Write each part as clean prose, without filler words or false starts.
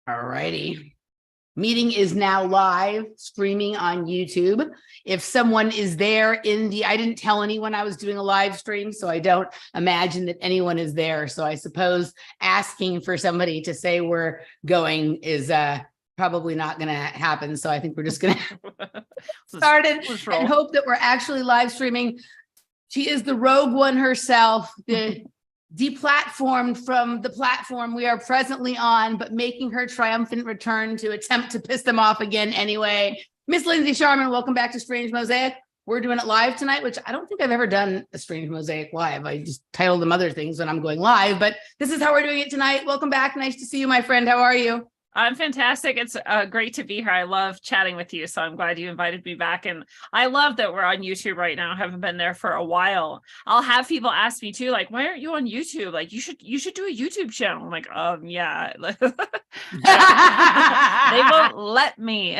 All righty. Meeting is now live, streaming on YouTube. If someone is there I didn't tell anyone I was doing a live stream, so I don't imagine that anyone is there. So I suppose asking for somebody to say we're going is probably not going to happen. So I think we're just going to start it and hope that we're actually live streaming. She is the rogue one herself, the deplatformed from the platform we are presently on, but making her triumphant return to attempt to piss them off again anyway. Miss Lindsey Scharmyn, welcome back to Strange Mosaic. We're doing it live tonight, which I don't think I've ever done a Strange Mosaic live. I just titled them other things when I'm going live, but this is how we're doing it tonight. Welcome back. Nice to see you, my friend. How are you? I'm fantastic. It's great to be here. I love chatting with you, so I'm glad you invited me back. And I love that we're on YouTube right now. I haven't been there for a while. I'll have people ask me too, like, why aren't you on YouTube? Like, you should do a YouTube channel. I'm like, yeah. They won't let me.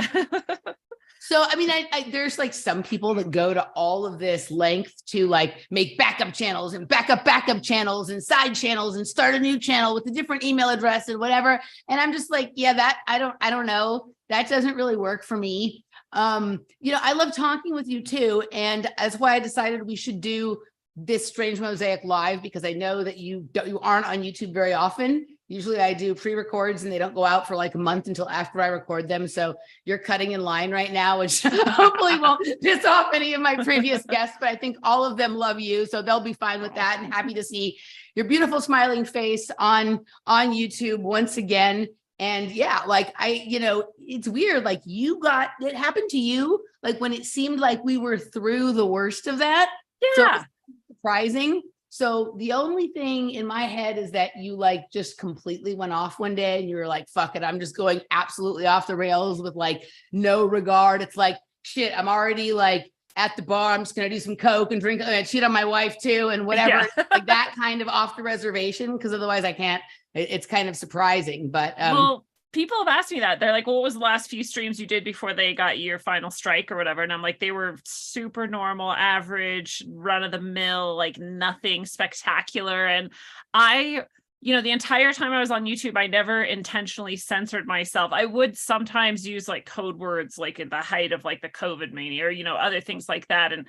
So, I mean, there's like some people that go to all of this length to like make backup channels and backup channels and side channels and start a new channel with a different email address and whatever. And I'm just like, yeah, that I don't know. That doesn't really work for me. I love talking with you too. And that's why I decided we should do this Strange Mosaic live, because I know that you aren't on YouTube very often. Usually I do pre-records and they don't go out for like a month until after I record them. So you're cutting in line right now, which hopefully won't piss off any of my previous guests, but I think all of them love you. So they'll be fine with that and happy to see your beautiful smiling face on YouTube once again. And yeah, like it's weird. Like it happened to you, like when it seemed like we were through the worst of that. Yeah. So it's surprising. So the only thing in my head is that you like just completely went off one day and you were like, fuck it, I'm just going absolutely off the rails with like no regard. It's like, shit, I'm already like at the bar. I'm just going to do some Coke and drink and cheat on my wife too. And whatever, like that kind of off the reservation. Because otherwise I can't, it's kind of surprising, but well, people have asked me that. They're like, well, what was the last few streams you did before they got you your final strike or whatever? And I'm like, they were super normal, average, run of the mill, like nothing spectacular. And the entire time I was on YouTube, I never intentionally censored myself. I would sometimes use like code words, like in the height of like the COVID mania or, other things like that. And,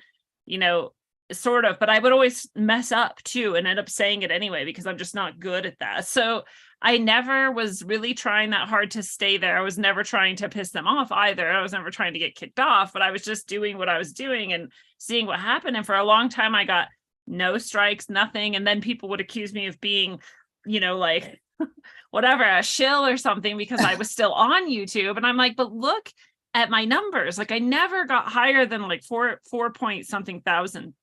sort of, but I would always mess up too and end up saying it anyway, because I'm just not good at that. So I never was really trying that hard to stay there. I was never trying to piss them off either. I was never trying to get kicked off, but I was just doing what I was doing and seeing what happened. And for a long time, I got no strikes, nothing. And then people would accuse me of being, like whatever, a shill or something because I was still on YouTube. And I'm like, but look at my numbers. Like I never got higher than like 4 point something thousand.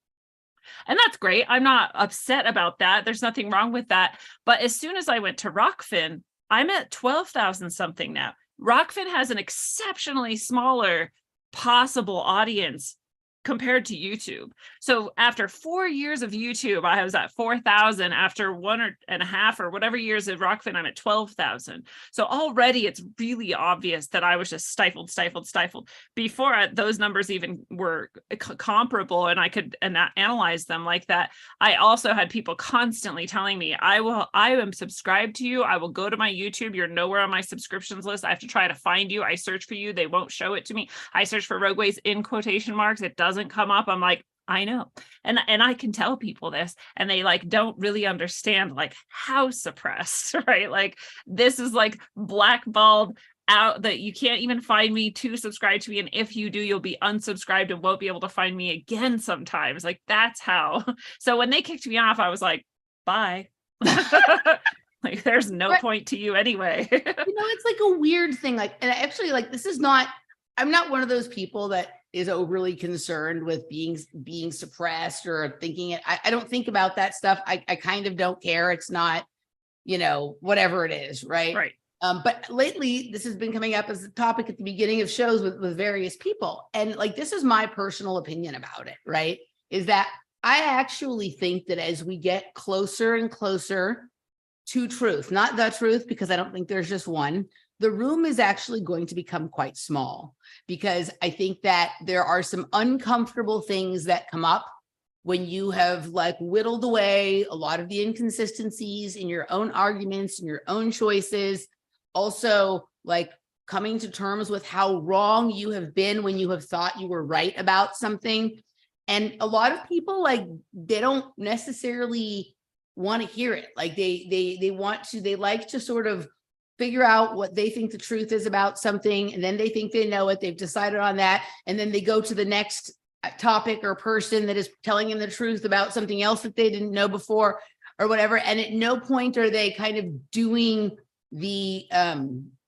And that's great. I'm not upset about that. There's nothing wrong with that. But as soon as I went to Rockfin, I'm at 12,000 something now. Rockfin has an exceptionally smaller possible audience compared to YouTube. So after 4 years of YouTube, I was at 4,000. After 1.5 or whatever years of Rockfin, I'm at 12,000. So already it's really obvious that I was just stifled before those numbers even were comparable and I could analyze them like that. I also had people constantly telling me, I am subscribed to you. I will go to my YouTube. You're nowhere on my subscriptions list. I have to try to find you. I search for you. They won't show it to me. I search for Rogueways in quotation marks. It doesn't come up. I'm like, I know. And I can tell people this and they like don't really understand like how suppressed, right? Like this is like blackballed out that you can't even find me to subscribe to me. And if you do, you'll be unsubscribed and won't be able to find me again sometimes. Like that's how. So when they kicked me off, I was like, bye. Like there's no point to you anyway. It's like a weird thing. Like, and actually like, I'm not one of those people that is overly concerned with being suppressed or thinking it. I don't think about that stuff. I kind of don't care. It's not, whatever it is. Right. Right. But lately this has been coming up as a topic at the beginning of shows with various people. And like, this is my personal opinion about it, right? Is that I actually think that as we get closer and closer to truth, not the truth, because I don't think there's just one, the room is actually going to become quite small, because I think that there are some uncomfortable things that come up when you have like whittled away a lot of the inconsistencies in your own arguments and your own choices, also like coming to terms with how wrong you have been when you have thought you were right about something. And a lot of people, like, they don't necessarily want to hear it. Like they like to sort of figure out what they think the truth is about something, and then they think they know it, they've decided on that, and then they go to the next topic or person that is telling them the truth about something else that they didn't know before or whatever. And at no point are they kind of doing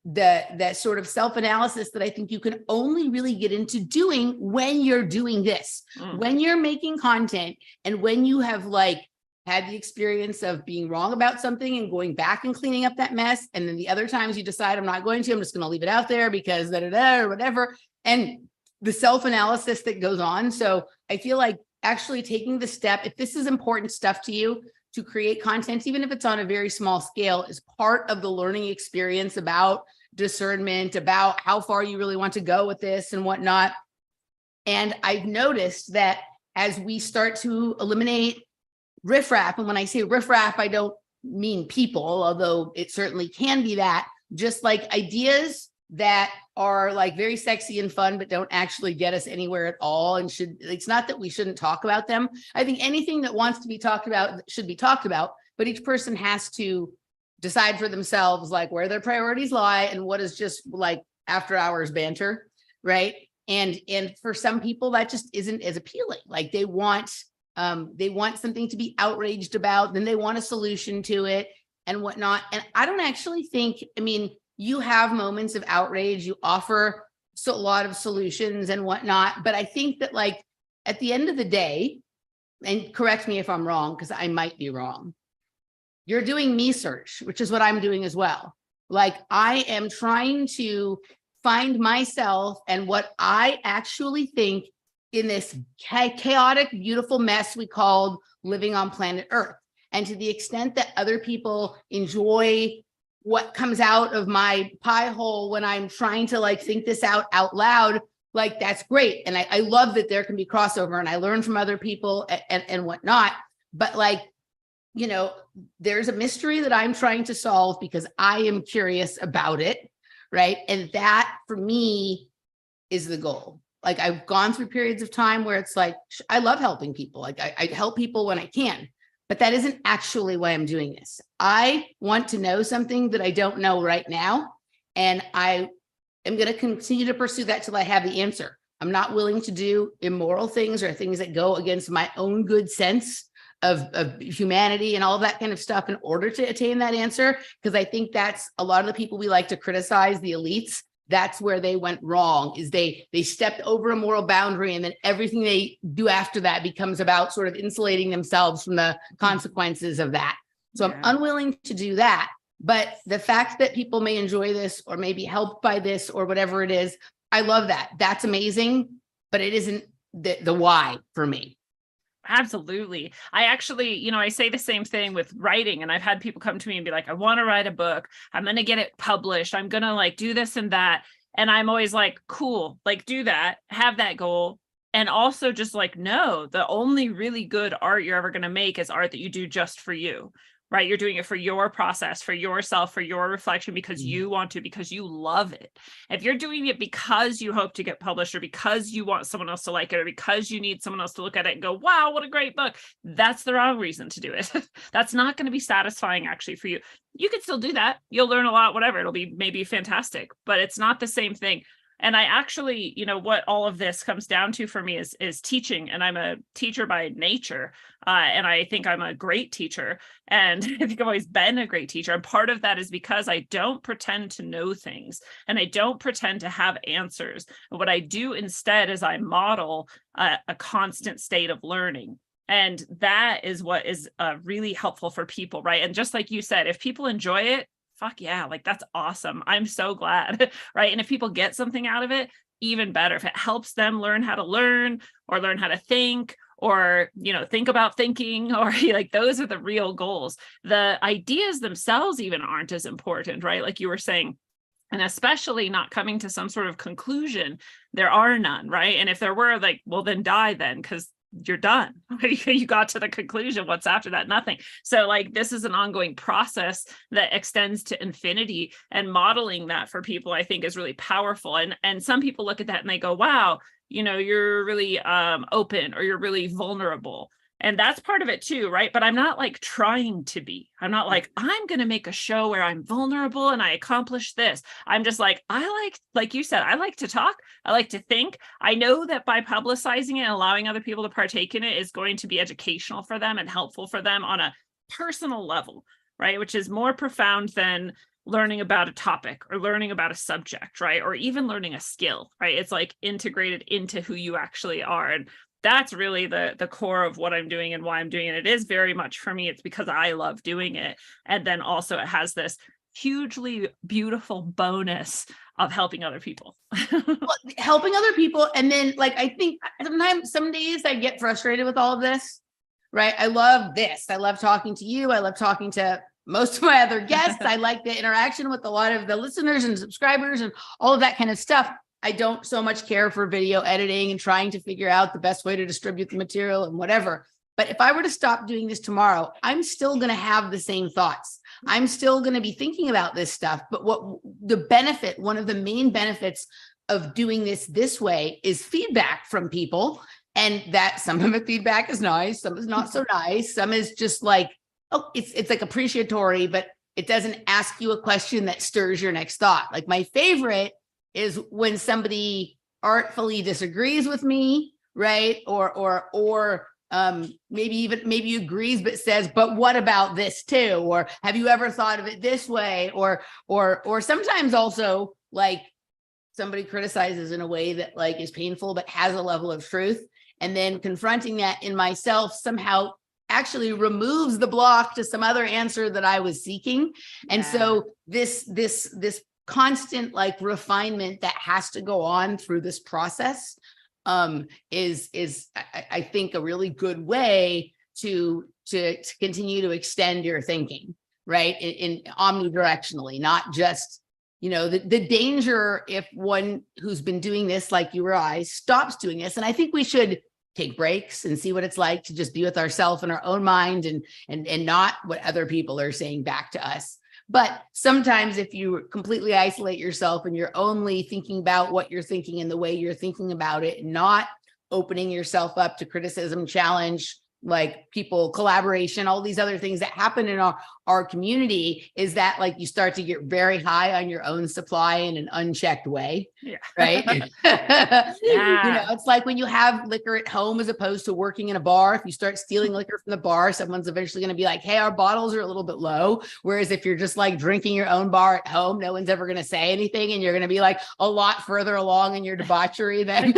that sort of self-analysis that I think you can only really get into doing when you're doing this, when you're making content, and when you have like had the experience of being wrong about something and going back and cleaning up that mess. And then the other times you decide, I'm not going to, I'm just going to leave it out there because or whatever. And the self-analysis that goes on. So I feel like actually taking the step, if this is important stuff to you, to create content, even if it's on a very small scale, is part of the learning experience about discernment, about how far you really want to go with this and whatnot. And I've noticed that as we start to eliminate riffraff, and when I say riffraff, I don't mean people, although it certainly can be that, just like ideas that are like very sexy and fun, but don't actually get us anywhere at all. And it's not that we shouldn't talk about them. I think anything that wants to be talked about should be talked about, but each person has to decide for themselves, like where their priorities lie and what is just like after hours banter. Right. And for some people that just isn't as appealing. Like they want something to be outraged about, then they want a solution to it and whatnot. And I don't actually think, I mean, you have moments of outrage, you offer a lot of solutions and whatnot, but I think that like at the end of the day, and correct me if I'm wrong, because I might be wrong, you're doing me search, which is what I'm doing as well. Like I am trying to find myself and what I actually think in this chaotic, beautiful mess we called living on planet Earth. And to the extent that other people enjoy what comes out of my pie hole when I'm trying to like think this out loud, like that's great. And I love that there can be crossover and I learn from other people and whatnot. But like, you know, there's a mystery that I'm trying to solve because I am curious about it. Right. And that for me is the goal. Like I've gone through periods of time where it's like, I love helping people. Like I help people when I can, but that isn't actually why I'm doing this. I want to know something that I don't know right now. And I am going to continue to pursue that till I have the answer. I'm not willing to do immoral things or things that go against my own good sense of humanity and all of that kind of stuff in order to attain that answer. Because I think that's a lot of the people we like to criticize, the elites. That's where they went wrong, is they stepped over a moral boundary, and then everything they do after that becomes about sort of insulating themselves from the consequences of that. So yeah. I'm unwilling to do that. But the fact that people may enjoy this or may be helped by this or whatever it is, I love that. That's amazing, but it isn't the why for me. Absolutely. I actually, you know, I say the same thing with writing, and I've had people come to me and be like, I want to write a book. I'm going to get it published. I'm going to like do this and that. And I'm always like, cool, like do that, have that goal. And also just like, no, the only really good art you're ever going to make is art that you do just for you, right? You're doing it for your process, for yourself, for your reflection, because you want to, because you love it. If you're doing it because you hope to get published, or because you want someone else to like it, or because you need someone else to look at it and go, wow, what a great book, that's the wrong reason to do it. That's not going to be satisfying actually for you. You can still do that. You'll learn a lot, whatever. It'll be maybe fantastic, but it's not the same thing. And I actually, you know, what all of this comes down to for me is teaching. And I'm a teacher by nature. And I think I'm a great teacher. And I think I've always been a great teacher. And part of that is because I don't pretend to know things, and I don't pretend to have answers. And what I do instead is I model a constant state of learning. And that is what is really helpful for people, right? And just like you said, if people enjoy it, fuck yeah, like that's awesome. I'm so glad, right? And if people get something out of it, even better. If it helps them learn how to learn, or learn how to think, or, you know, think about thinking, or like those are the real goals. The ideas themselves even aren't as important, right? Like you were saying, and especially not coming to some sort of conclusion. There are none, right? And if there were, like, well, then die then, because you're done. You got to the conclusion. What's after that? Nothing. So like, this is an ongoing process that extends to infinity, and modeling that for people, I think, is really powerful. And some people look at that and they go, wow, you're really open, or you're really vulnerable. And that's part of it too, right? But I'm not like trying to be. I'm not like, I'm going to make a show where I'm vulnerable and I accomplish this. I'm just like you said, I like to talk. I like to think. I know that by publicizing it and allowing other people to partake in it is going to be educational for them and helpful for them on a personal level, right? Which is more profound than learning about a topic or learning about a subject, right? Or even learning a skill, right? It's like integrated into who you actually are. And that's really the core of what I'm doing and why I'm doing it. It is very much, for me, it's because I love doing it. And then also it has this hugely beautiful bonus of helping other people. Helping other people. And then like, I think sometimes, some days I get frustrated with all of this, right? I love this. I love talking to you. I love talking to most of my other guests. I like the interaction with a lot of the listeners and subscribers and all of that kind of stuff. I don't so much care for video editing and trying to figure out the best way to distribute the material and whatever. But if I were to stop doing this tomorrow, I'm still going to have the same thoughts. I'm still going to be thinking about this stuff. But one of the main benefits of doing this way is feedback from people. And that some of the feedback is nice, some is not so nice. Some is just like, oh, it's like appreciatory, but it doesn't ask you a question that stirs your next thought. Like my favorite is when somebody artfully disagrees with me, right? Or maybe agrees, but says, but what about this too? Or have you ever thought of it this way? Or sometimes also like somebody criticizes in a way that like is painful, but has a level of truth. And then confronting that in myself somehow actually removes the block to some other answer that I was seeking. And so this constant like refinement that has to go on through this process is I think a really good way to continue to extend your thinking, right? In omnidirectionally, not just, the danger if one who's been doing this like you or I stops doing this. And I think we should take breaks and see what it's like to just be with ourselves and our own mind and not what other people are saying back to us. But sometimes if you completely isolate yourself and you're only thinking about what you're thinking and the way you're thinking about it, not opening yourself up to criticism, challenge, like people, collaboration, all these other things that happen in our community, is that like you start to get very high on your own supply in an unchecked way. Yeah. Right. It's like when you have liquor at home as opposed to working in a bar. If you start stealing liquor from the bar, someone's eventually going to be like, hey, our bottles are a little bit low. Whereas if you're just like drinking your own bar at home, no one's ever going to say anything. And you're going to be like a lot further along in your debauchery than,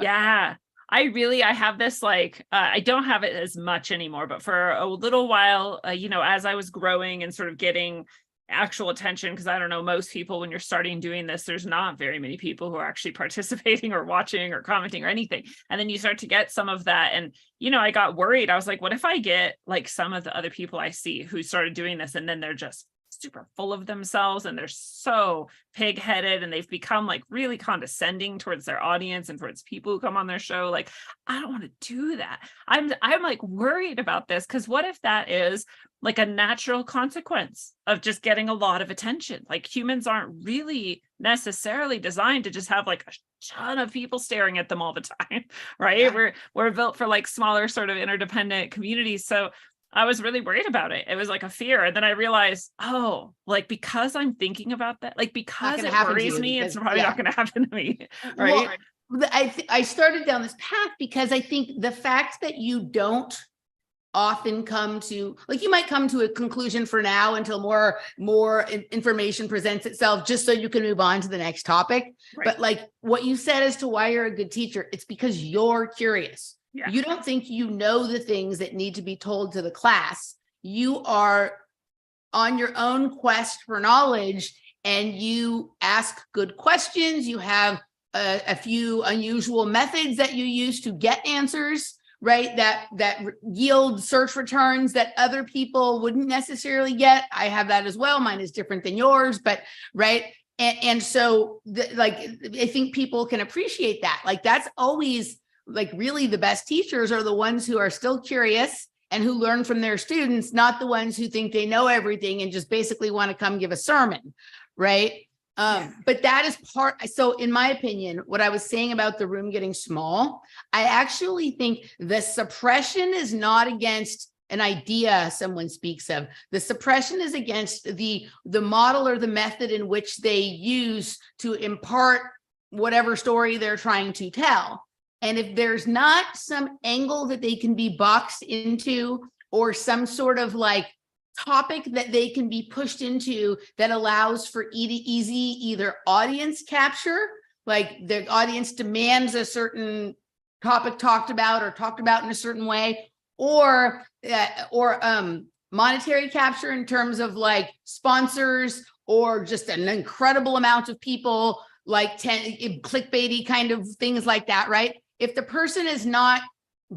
Yeah. I have this like, I don't have it as much anymore, but for a little while, as I was growing and sort of getting actual attention, because I don't know, most people, when you're starting doing this, there's not very many people who are actually participating or watching or commenting or anything. And then you start to get some of that. And, I got worried. I was like, what if I get like some of the other people I see who started doing this and then they're just super full of themselves and they're so pig-headed and they've become like really condescending towards their audience and towards people who come on their show. Like, I don't want to do that. I'm like worried about this, because what if that is like a natural consequence of just getting a lot of attention? Like, humans aren't really necessarily designed to just have like a ton of people staring at them all the time, right? Yeah. We're built for like smaller sort of interdependent communities. So I was really worried about it. It was like a fear. And then I realized, like, because I'm thinking about that, like, because it worries me, it's probably not going to happen to me. Right. Well, I started down this path because I think the fact that you don't often come to, like, you might come to a conclusion for now until more information presents itself, just so you can move on to the next topic. Right. But like what you said as to why you're a good teacher, it's because you're curious. Yeah. You don't think you know the things that need to be told to the class. You are on your own quest for knowledge, and you ask good questions. You have a few unusual methods that you use to get answers, right? That yield search returns that other people wouldn't necessarily get. I have that as well. Mine is different than yours, but right. And so like, I think people can appreciate that. Like, that's always like, really the best teachers are the ones who are still curious and who learn from their students, not the ones who think they know everything and just basically want to come give a sermon, right? But that is part. So in my opinion, what I was saying about the room getting small, I actually think the suppression is not against an idea someone speaks of. The suppression is against the model or the method in which they use to impart whatever story they're trying to tell. And if there's not some angle that they can be boxed into, or some sort of like topic that they can be pushed into that allows for easy either audience capture, like the audience demands a certain topic talked about in a certain way, or monetary capture in terms of like sponsors, or just an incredible amount of people, like clickbaity kind of things like that, right? If the person is not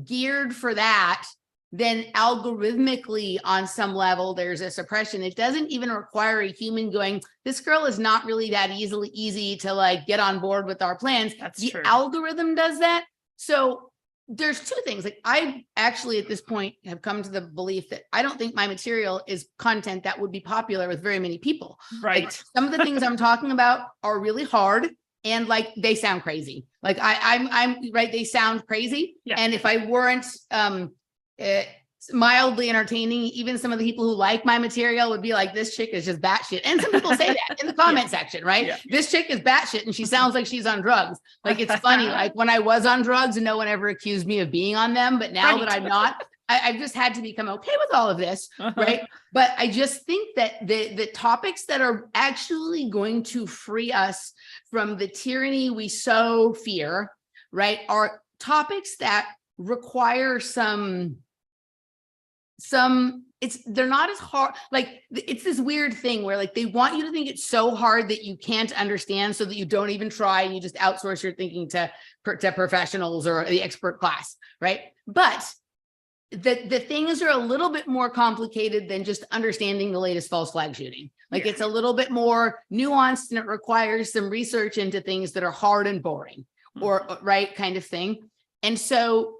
geared for that, then algorithmically on some level, there's a suppression. It doesn't even require a human going, this girl is not really that easy to like get on board with our plans. That's the true. Algorithm does that. So there's two things. Like, I actually at this point have come to the belief that I don't think my material is content that would be popular with very many people. Right. Like, some of the things I'm talking about are really hard. And like, they sound crazy. Like I'm right. They sound crazy. Yeah. And if I weren't mildly entertaining, even some of the people who like my material would be like, this chick is just batshit. And some people say that in the comment section, right? Yeah. This chick is batshit and she sounds like she's on drugs. Like, it's funny. Like, when I was on drugs, and no one ever accused me of being on them, but now that I'm not, I've just had to become okay with all of this, right? But I just think that the topics that are actually going to free us from the tyranny we so fear, right, are topics that require they're not as hard. Like, it's this weird thing where like they want you to think it's so hard that you can't understand, so that you don't even try and you just outsource your thinking to professionals or the expert class, right? But the things are a little bit more complicated than just understanding the latest false flag shooting. Like, it's a little bit more nuanced, and it requires some research into things that are hard and boring, or right kind of thing. And so,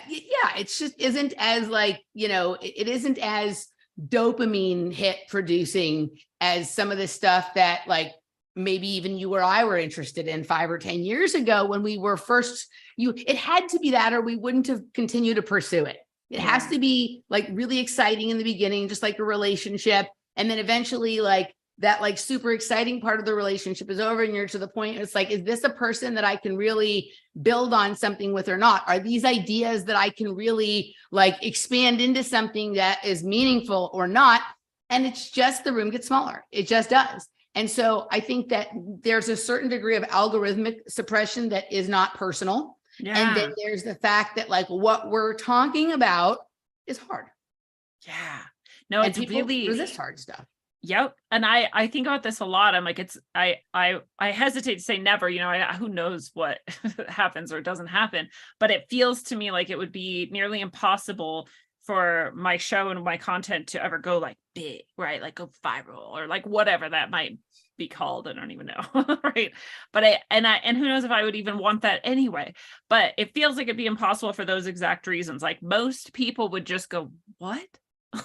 yeah, it's just isn't as like, it isn't as dopamine hit producing as some of the stuff that like maybe even you or I were interested in 5 or 10 years ago when we were first, it had to be that, or we wouldn't have continued to pursue it. It has to be like really exciting in the beginning, just like a relationship. And then eventually like that like super exciting part of the relationship is over and you're to the point, it's like, is this a person that I can really build on something with or not? Are these ideas that I can really like expand into something that is meaningful or not? And it's just, the room gets smaller. It just does. And so I think that there's a certain degree of algorithmic suppression that is not personal. Yeah. And then there's the fact that like what we're talking about is hard. Yeah. No, and it's people really resist hard stuff. Yep. And I think about this a lot. I'm like, I hesitate to say never, who knows what happens or doesn't happen, but it feels to me like it would be nearly impossible for my show and my content to ever go like big, right? Like go viral or like whatever that might be called. I don't even know. Right. But and who knows if I would even want that anyway, but it feels like it'd be impossible for those exact reasons. Like most people would just go, what?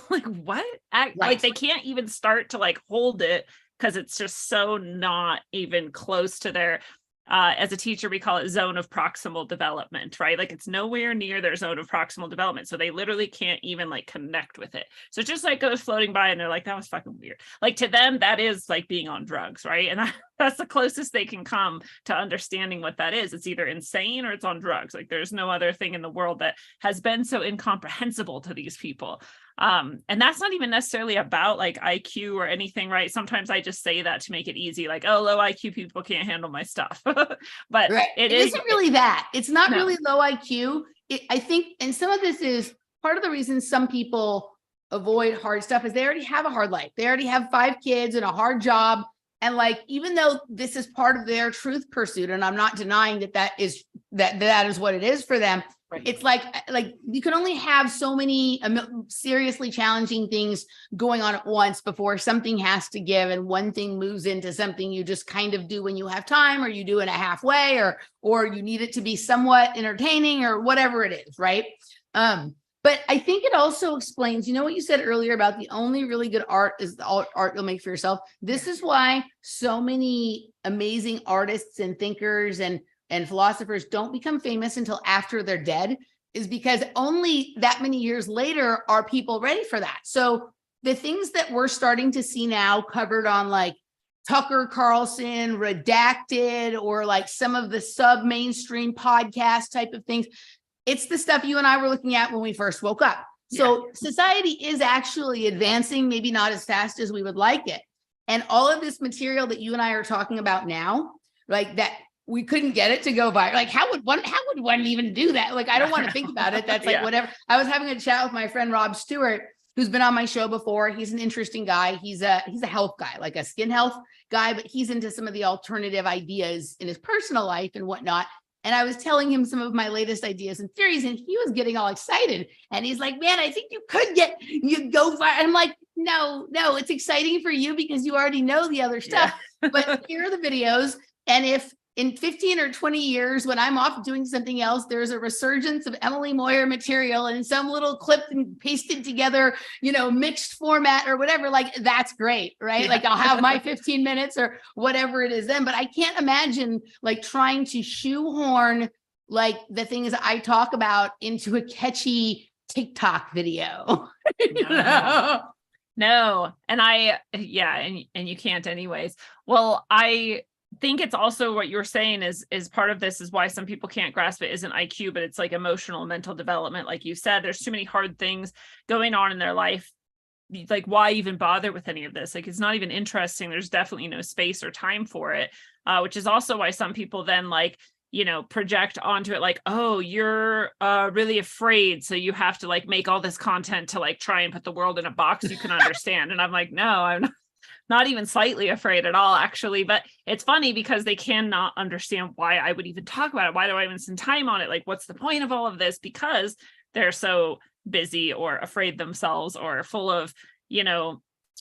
Like what? Right. Like they can't even start to like hold it because it's just so not even close to their as a teacher, we call it zone of proximal development, right? Like it's nowhere near their zone of proximal development. So they literally can't even like connect with it. So it just like goes floating by and they're like, that was fucking weird. Like to them, that is like being on drugs, right? And that's the closest they can come to understanding what that is. It's either insane or it's on drugs. Like there's no other thing in the world that has been so incomprehensible to these people. And that's not even necessarily about like IQ or anything, right? Sometimes I just say that to make it easy, like, oh, low IQ people can't handle my stuff. But right. it isn't really that. It's not really low IQ. I think, and some of this is part of the reason some people avoid hard stuff is they already have a hard life. They already have 5 kids and a hard job. And like, even though this is part of their truth pursuit, and I'm not denying that that is that is what it is for them. Right. It's like you can only have so many seriously challenging things going on at once before something has to give, and one thing moves into something you just kind of do when you have time, or you do it a halfway, or you need it to be somewhat entertaining, or whatever it is, right? But I think it also explains, what you said earlier about the only really good art is the art you'll make for yourself. This is why so many amazing artists and thinkers and philosophers don't become famous until after they're dead, is because only that many years later are people ready for that. So the things that we're starting to see now covered on like Tucker Carlson, Redacted, or like some of the sub-mainstream podcast type of things, it's the stuff you and I were looking at when we first woke up. So society is actually advancing, maybe not as fast as we would like it. And all of this material that you and I are talking about now, like that, we couldn't get it to go viral. Like, how would one even do that? Like, I don't want to think about it. That's like, whatever. I was having a chat with my friend, Rob Stewart, who's been on my show before. He's an interesting guy. He's a health guy, like a skin health guy, but he's into some of the alternative ideas in his personal life and whatnot. And I was telling him some of my latest ideas and theories, and he was getting all excited. And he's like, man, I think you go viral. I'm like, no, it's exciting for you because you already know the other stuff. But here are the videos. And if in 15 or 20 years, when I'm off doing something else, there's a resurgence of Emily Moyer material and some little clipped and pasted together, mixed format or whatever, like that's great, right? Yeah. Like I'll have my 15 minutes or whatever it is then, but I can't imagine like trying to shoehorn like the things I talk about into a catchy TikTok video. No. And and you can't anyways. Well, I think it's also what you're saying is part of this is why some people can't grasp it isn't IQ, but it's like emotional mental development. Like you said, there's too many hard things going on in their life. Like, why even bother with any of this? Like, it's not even interesting. There's definitely no space or time for it, which is also why some people then like, project onto it like, oh, you're really afraid, so you have to like make all this content to like try and put the world in a box you can understand. And I'm like, no, I'm not even slightly afraid at all, actually. But it's funny because they cannot understand why I would even talk about it. Why do I even spend time on it? Like, what's the point of all of this? Because they're so busy or afraid themselves or full of,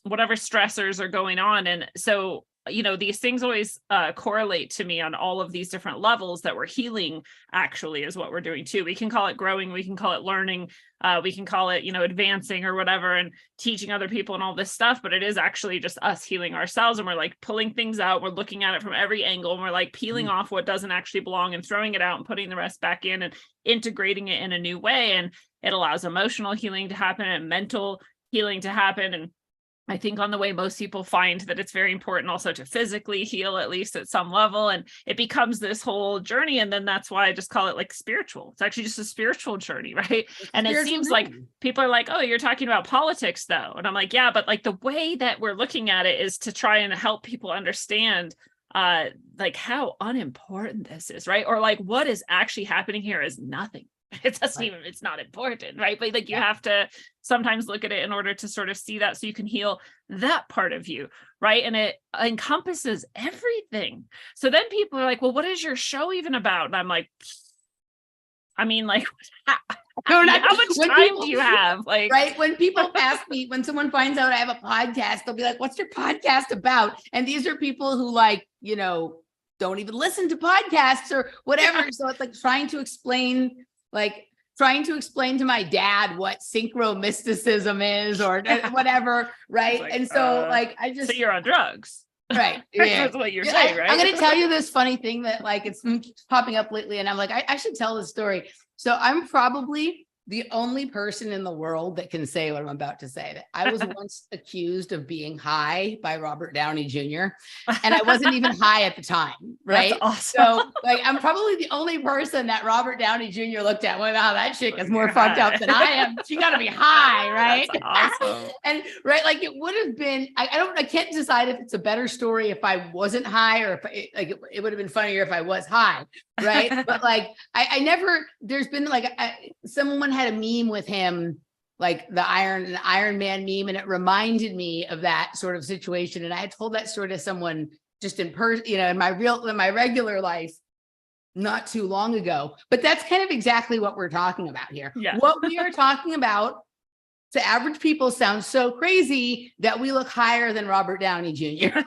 whatever stressors are going on. And so, these things always correlate to me on all of these different levels that we're healing actually is what we're doing too. We can call it growing. We can call it learning. We can call it, advancing or whatever and teaching other people and all this stuff. But it is actually just us healing ourselves. And we're like pulling things out. We're looking at it from every angle. And we're like peeling off what doesn't actually belong and throwing it out and putting the rest back in and integrating it in a new way. And it allows emotional healing to happen and mental healing to happen. And I think on the way, most people find that it's very important also to physically heal, at least at some level. And it becomes this whole journey. And then that's why I just call it like spiritual. It's actually just a spiritual journey, right? And it seems like people are like, oh, you're talking about politics though. And I'm like, yeah, but like the way that we're looking at it is to try and help people understand like how unimportant this is, right? Or like what is actually happening here is nothing. It doesn't even, it's not important, right? But like you have to sometimes look at it in order to sort of see that so you can heal that part of you, right? And it encompasses everything. So then people are like, well, what is your show even about? And I'm like, I mean, like, how much time do you have? Like, right. When people ask me, when someone finds out I have a podcast, they'll be like, what's your podcast about? And these are people who like, don't even listen to podcasts or whatever. So it's like trying to explain to my dad what synchro mysticism is or whatever. Right. Like, and so so you're on drugs. Right. Yeah. That's what you're saying, right? I'm going to tell you this funny thing that like it's popping up lately. And I'm like, I should tell this story. So I'm probably the only person in the world that can say what I'm about to say. That I was once accused of being high by Robert Downey Jr. and I wasn't even high at the time, right? That's awesome. So like I'm probably the only person that Robert Downey Jr. looked at and went, wow, that chick is more fucked up than I am. She got to be high, right? That's awesome. And right, like it would have been. I can't decide if it's a better story if I wasn't high or if it would have been funnier if I was high, right? But like I never. There's been like someone had a meme with him, like the Iron Man meme, and it reminded me of that sort of situation. And I had told that story to someone just in person, in my regular life. not too long ago. But that's kind of exactly what we're talking about here. Yeah. What we are talking about to average people sounds so crazy that we look higher than Robert Downey Jr.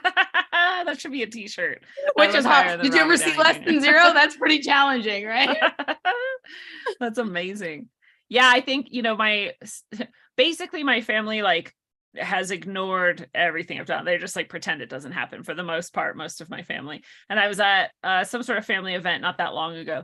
That should be a t-shirt. Which is hard. Did you ever see Less Than Zero? That's pretty challenging, right? That's amazing. Yeah, I think, basically my family like has ignored everything I've done. They just like pretend it doesn't happen for the most part, most of my family. And I was at some sort of family event not that long ago.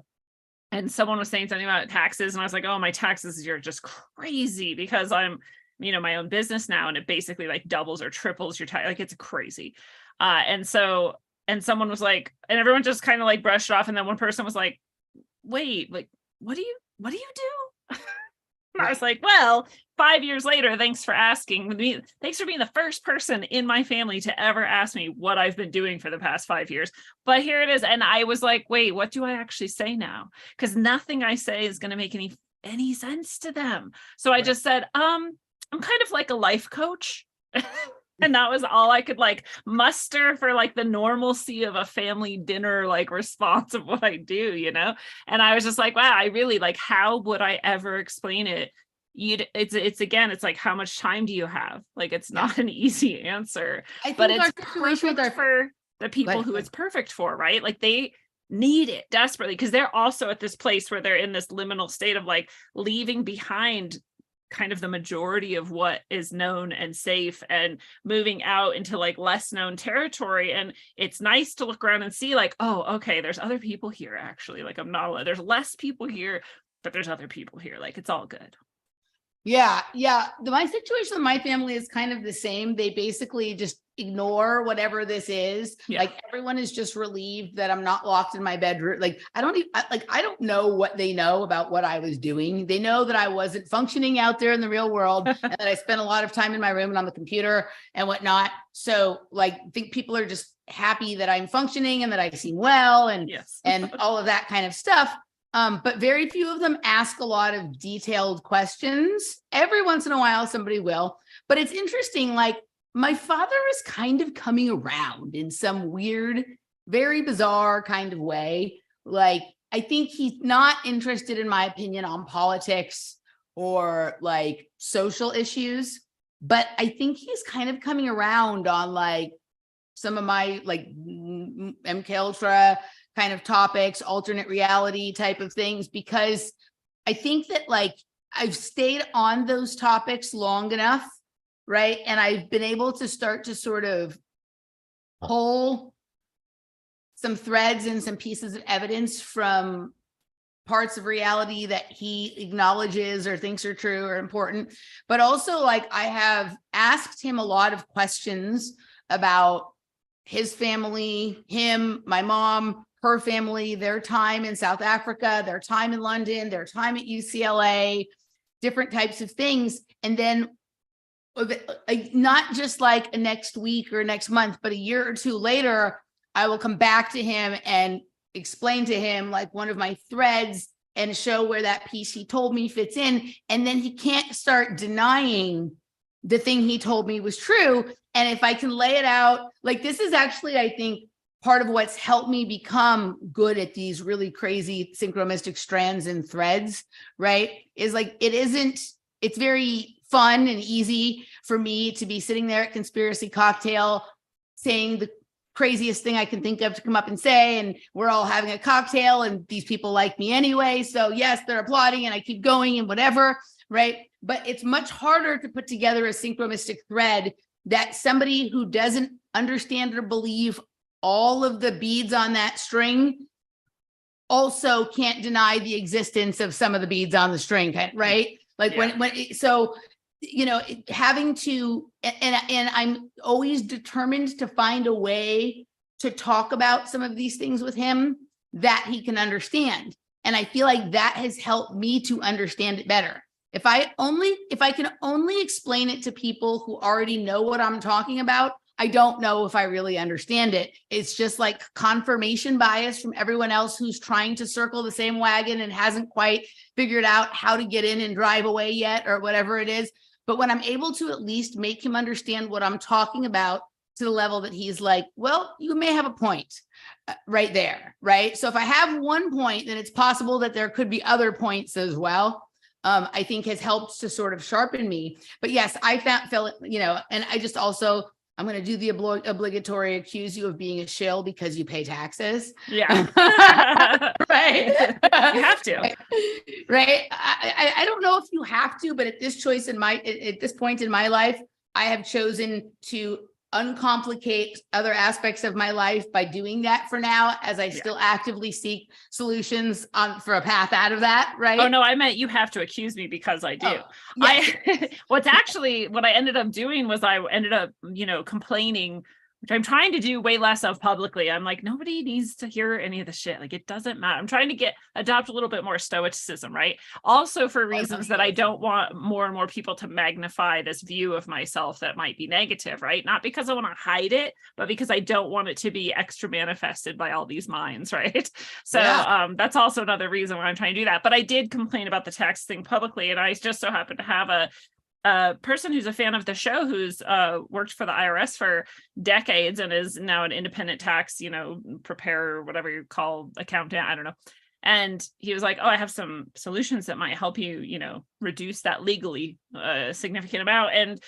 And someone was saying something about taxes. And I was like, oh, my taxes are just crazy because I'm, my own business now. And it basically like doubles or triples your tax. Like it's crazy. And someone was like, and everyone just kind of like brushed it off. And then one person was like, wait, like, what do you do? And I was like, well, 5 years later, thanks for asking. Thanks for being the first person in my family to ever ask me what I've been doing for the past 5 years. But here it is. And I was like, wait, what do I actually say now? Because nothing I say is going to make any sense to them. So I just said, I'm kind of like a life coach. And that was all I could like muster for like the normalcy of a family dinner, like response of what I do, And I was just like, wow, I really like, how would I ever explain it? It's like, how much time do you have? Like, it's not an easy answer, but it's perfect for the people who it's perfect for, right? Like they need it desperately because they're also at this place where they're in this liminal state of like leaving behind kind of the majority of what is known and safe and moving out into like less known territory. And it's nice to look around and see like, oh, okay, there's other people here actually. Like I'm not alone. There's less people here, but there's other people here. Like it's all good. Yeah. My situation with my family is kind of the same. They basically just ignore whatever this is. Yeah. Like everyone is just relieved that I'm not locked in my bedroom. Like I don't know what they know about what I was doing. They know that I wasn't functioning out there in the real world and that I spent a lot of time in my room and on the computer and whatnot. So like, I think people are just happy that I'm functioning and that I seem well and all of that kind of stuff. But very few of them ask a lot of detailed questions. Every once in a while, somebody will. But it's interesting, like my father is kind of coming around in some weird, very bizarre kind of way. Like, I think he's not interested, in my opinion, on politics or like social issues. But I think he's kind of coming around on like some of my like MK Ultra kind of topics, alternate reality type of things, because I think that like I've stayed on those topics long enough, right? And I've been able to start to sort of pull some threads and some pieces of evidence from parts of reality that he acknowledges or thinks are true or important. But also like I have asked him a lot of questions about his family, him, my mom, her family, their time in South Africa, their time in London, their time at UCLA, different types of things. And then not just like next week or next month, but a year or two later, I will come back to him and explain to him like one of my threads and show where that piece he told me fits in. And then he can't start denying the thing he told me was true. And if I can lay it out, like this is actually, I think, part of what's helped me become good at these really crazy synchromistic strands and threads, right? Is like, it's very fun and easy for me to be sitting there at Conspiracy Cocktail saying the craziest thing I can think of to come up and say, and we're all having a cocktail and these people like me anyway. So yes, they're applauding and I keep going and whatever, right? But it's much harder to put together a synchromistic thread that somebody who doesn't understand or believe all of the beads on that string also can't deny the existence of some of the beads on the string, right? Like having to, and I'm always determined to find a way to talk about some of these things with him that he can understand. And I feel like that has helped me to understand it better. If I can only explain it to people who already know what I'm talking about, I don't know if I really understand it. It's just like confirmation bias from everyone else who's trying to circle the same wagon and hasn't quite figured out how to get in and drive away yet or whatever it is. But when I'm able to at least make him understand what I'm talking about to the level that he's like, well, you may have a point right there, right? So if I have one point, then it's possible that there could be other points as well. I think has helped to sort of sharpen me. But yes, I felt, and I just also, I'm going to do the obligatory accuse you of being a shill because you pay taxes. Yeah. Right. You have to. Right. I don't know if you have to, but at this point in my life, I have chosen to uncomplicate other aspects of my life by doing that for now, as I still actively seek solutions for a path out of that. Right. Oh, no, I meant you have to accuse me because I do. Oh, yes. What I ended up doing was I ended up, complaining, which I'm trying to do way less of publicly. I'm like, nobody needs to hear any of the shit. Like, it doesn't matter. I'm trying to adopt a little bit more stoicism, right? Also for reasons that I don't want more and more people to magnify this view of myself that might be negative, right? Not because I want to hide it, but because I don't want it to be extra manifested by all these minds, right? So that's also another reason why I'm trying to do that. But I did complain about the tax thing publicly, and I just so happen to have a person who's a fan of the show who's worked for the IRS for decades and is now an independent tax, preparer, whatever you call accountant, I don't know. And he was like, oh, I have some solutions that might help you, reduce that legally significant amount, and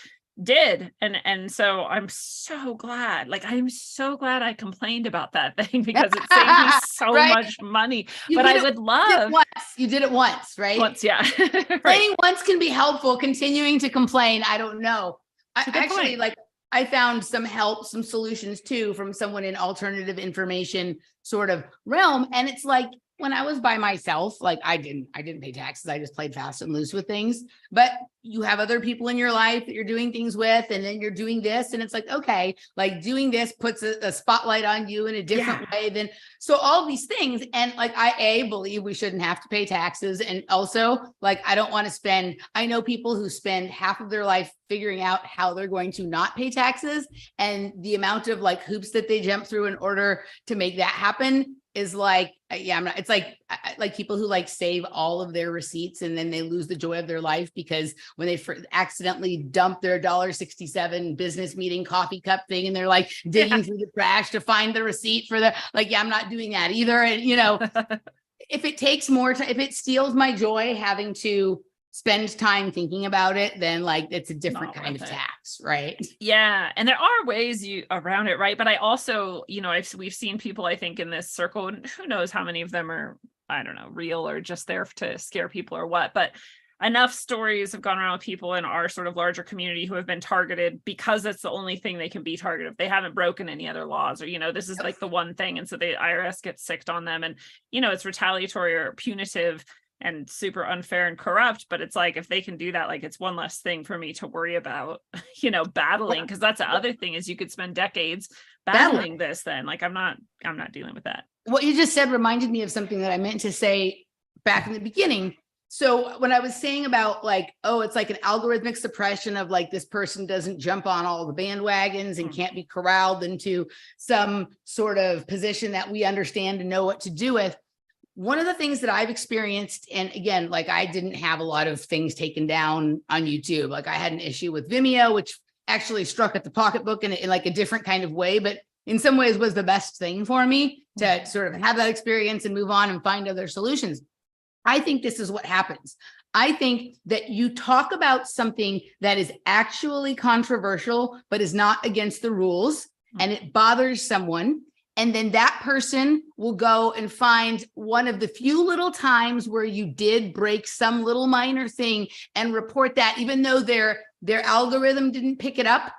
did. And so I'm so glad. I'm so glad I complained about that thing because it saved me so much money. But I would love. You did it once, right? Once, yeah. Complaining once can be helpful. Continuing to complain, I don't know. I found some help, some solutions too from someone in alternative information sort of realm. And it's like, when I was by myself, I didn't pay taxes. I just played fast and loose with things. But you have other people in your life that you're doing things with, and then you're doing this. And it's like, okay, doing this puts a spotlight on you in a different way than, so all these things. And I believe we shouldn't have to pay taxes. And also I don't want to spend, I know people who spend half of their life figuring out how they're going to not pay taxes. And the amount of hoops that they jump through in order to make that happen is it's like people who save all of their receipts and then they lose the joy of their life because when they accidentally dump their $1.67 business meeting coffee cup thing and they're digging through the trash to find the receipt for I'm not doing that either. And if it takes more time, if it steals my joy having to spend time thinking about it, then it's a different kind of tax, right? Yeah. And there are ways around it, right? But I also, we've seen people, I think, in this circle, and who knows how many of them are, I don't know, real or just there to scare people or what, but enough stories have gone around with people in our sort of larger community who have been targeted because that's the only thing they can be targeted. They haven't broken any other laws, or, this is the one thing. And so the IRS gets sicked on them, and, it's retaliatory or punitive and super unfair and corrupt. But it's if they can do that, it's one less thing for me to worry about, battling, because that's the other thing is you could spend decades battling this then. I'm not dealing with that. What you just said reminded me of something that I meant to say back in the beginning. So when I was saying about it's an algorithmic suppression of this person doesn't jump on all the bandwagons and can't be corralled into some sort of position that we understand and know what to do with. One of the things that I've experienced, and again, I didn't have a lot of things taken down on YouTube. I had an issue with Vimeo, which actually struck at the pocketbook in a different kind of way, but in some ways was the best thing for me to sort of have that experience and move on and find other solutions. I think this is what happens. I think that you talk about something that is actually controversial, but is not against the rules, and it bothers someone. And then that person will go and find one of the few little times where you did break some little minor thing and report that, even though their algorithm didn't pick it up.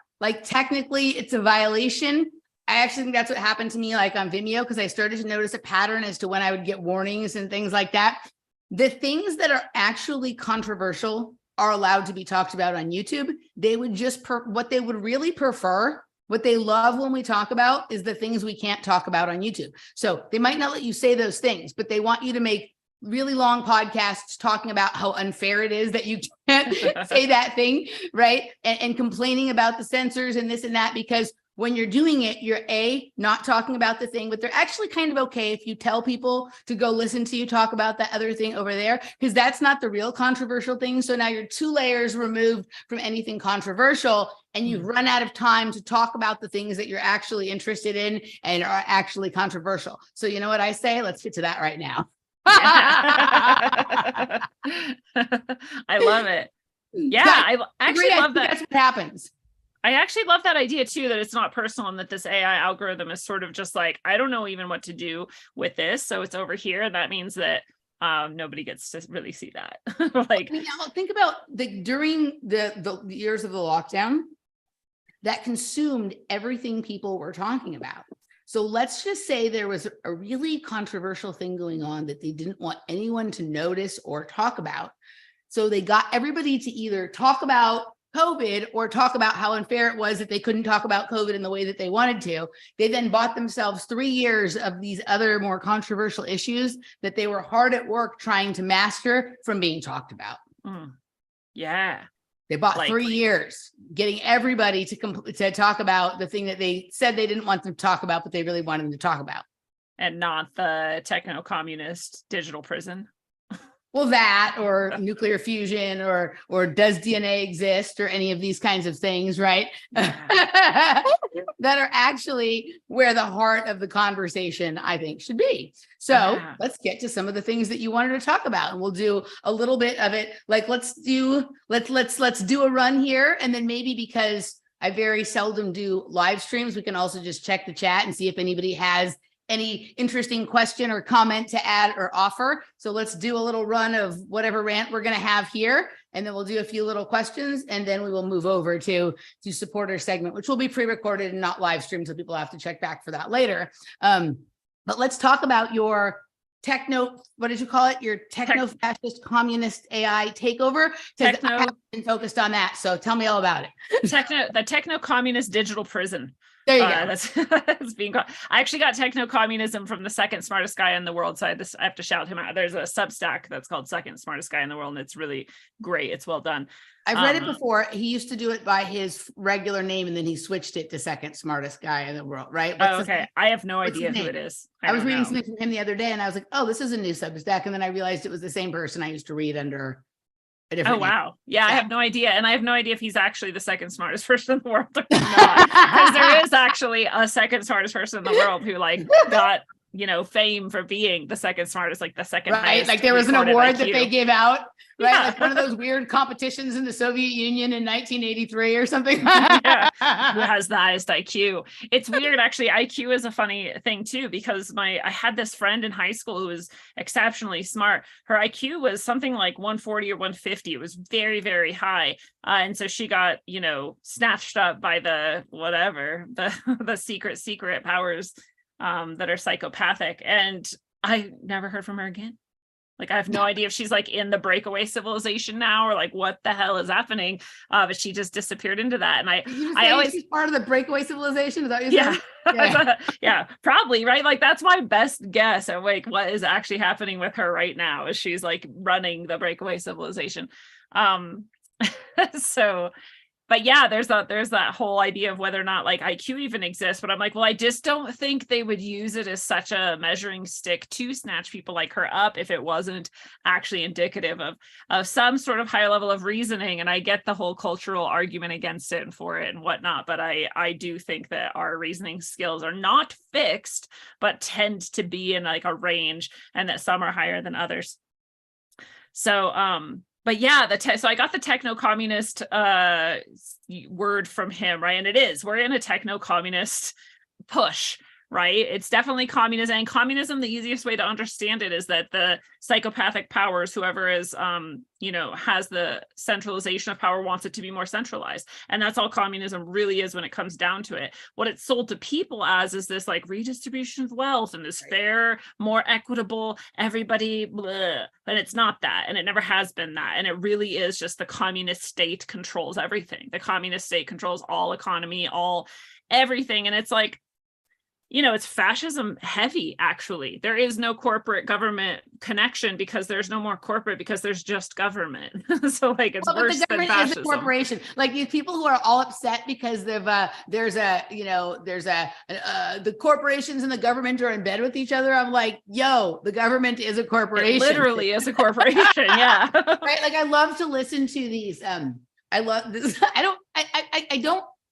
Technically it's a violation. I actually think that's what happened to me on Vimeo, because I started to notice a pattern as to when I would get warnings and things like that. The things that are actually controversial are allowed to be talked about on YouTube. They would just what they would really prefer, what they love when we talk about, is the things we can't talk about on YouTube. So they might not let you say those things, but they want you to make really long podcasts talking about how unfair it is that you can't say that thing, right? And complaining about the censors and this and that, because when you're doing it, you're not talking about the thing, but they're actually kind of okay if you tell people to go listen to you talk about that other thing over there, because that's not the real controversial thing. So now you're 2 layers removed from anything controversial, and you've run out of time to talk about the things that you're actually interested in and are actually controversial. So you know what I say? Let's get to that right now. I love it. Yeah, I actually love that. That's what happens. I actually love that idea too, that it's not personal and that this AI algorithm is sort of just like, I don't know even what to do with this. So it's over here. And that means that nobody gets to really see that. Like, think about during the years of the lockdown, that consumed everything people were talking about. So let's just say there was a really controversial thing going on that they didn't want anyone to notice or talk about. So they got everybody to either talk about COVID or talk about how unfair it was that they couldn't talk about COVID in the way that they wanted to. They then bought themselves 3 years of these other more controversial issues that they were hard at work trying to master from being talked about. Yeah. They bought 3 years getting everybody to talk about the thing that they said they didn't want them to talk about, but they really wanted them to talk about. And not the techno-communist digital prison. Well, that or nuclear fusion or does DNA exist or any of these kinds of things, right? Yeah. That are actually where the heart of the conversation, I think, should be. So let's get to some of the things that you wanted to talk about, and we'll do a little bit of it. Like let's do a run here, and then maybe, because I very seldom do live streams, we can also just check the chat and see if anybody has any interesting question or comment to add or offer. So let's do a little run of whatever rant we're going to have here, and then we'll do a few little questions, and then we will move over to supporter segment, which will be pre-recorded and not live streamed, so people have to check back for that later. But let's talk about your techno, what did you call it? Your techno-fascist communist AI takeover? Because I haven't been focused on that. So tell me all about it. The techno-communist digital prison. There you go. That's being called. I actually got techno-communism from the second smartest guy in the world. So I have to shout him out. There's a Substack that's called Second Smartest Guy in the World, and it's really great. It's well done. I've read it before. He used to do it by his regular name, and then he switched it to Second Smartest Guy in the World, right? Okay. I have no idea who it is. I was reading something from him the other day, and I was like, oh, this is a new Substack. And then I realized it was the same person I used to read under a different name. Wow. Yeah, I have no idea. And I have no idea if he's actually the second smartest person in the world or not. Because there is actually a second smartest person in the world who got fame for being the second smartest, like the second highest. Like there was an award IQ. that they gave out, right? Yeah. Like one of those weird competitions in the Soviet Union in 1983 or something. Yeah. Who has the highest IQ? It's weird, actually. IQ is a funny thing too, because I had this friend in high school who was exceptionally smart. Her IQ was something like 140 or 150. It was very, very high. And so she got, snatched up by the secret powers that are psychopathic, and I never heard from her again. Like, I have no idea if she's in the breakaway civilization now, or what the hell is happening. But she just disappeared into that. And I always, she's part of the breakaway civilization. Is that what you said? Yeah. Yeah, probably, right? That's my best guess at what is actually happening with her right now, is she's running the breakaway civilization. But yeah, there's that whole idea of whether or not IQ even exists. But I'm well, I just don't think they would use it as such a measuring stick to snatch people like her up if it wasn't actually indicative of some sort of higher level of reasoning. And I get the whole cultural argument against it and for it and whatnot. But I do think that our reasoning skills are not fixed, but tend to be in a range, and that some are higher than others. So, but yeah, so I got the techno-communist word from him, right? And we're in a techno-communist push, right? It's definitely communism. And communism, the easiest way to understand it is that the psychopathic powers, whoever is, has the centralization of power, wants it to be more centralized. And that's all communism really is when it comes down to it. What it's sold to people as is this redistribution of wealth and this fair, more equitable, everybody, blah. But it's not that. And it never has been that. And it really is just the communist state controls everything. The communist state controls all economy, all everything. And it's it's fascism heavy, actually. There is no corporate government connection because there's no more corporate, because there's just government. So like it's worse than fascism. Is a corporation. Like these people who are all upset because the corporations and the government are in bed with each other. I'm like, yo, the government is a corporation. It literally is a corporation. Yeah. Right. Like I love to listen to these. I love this.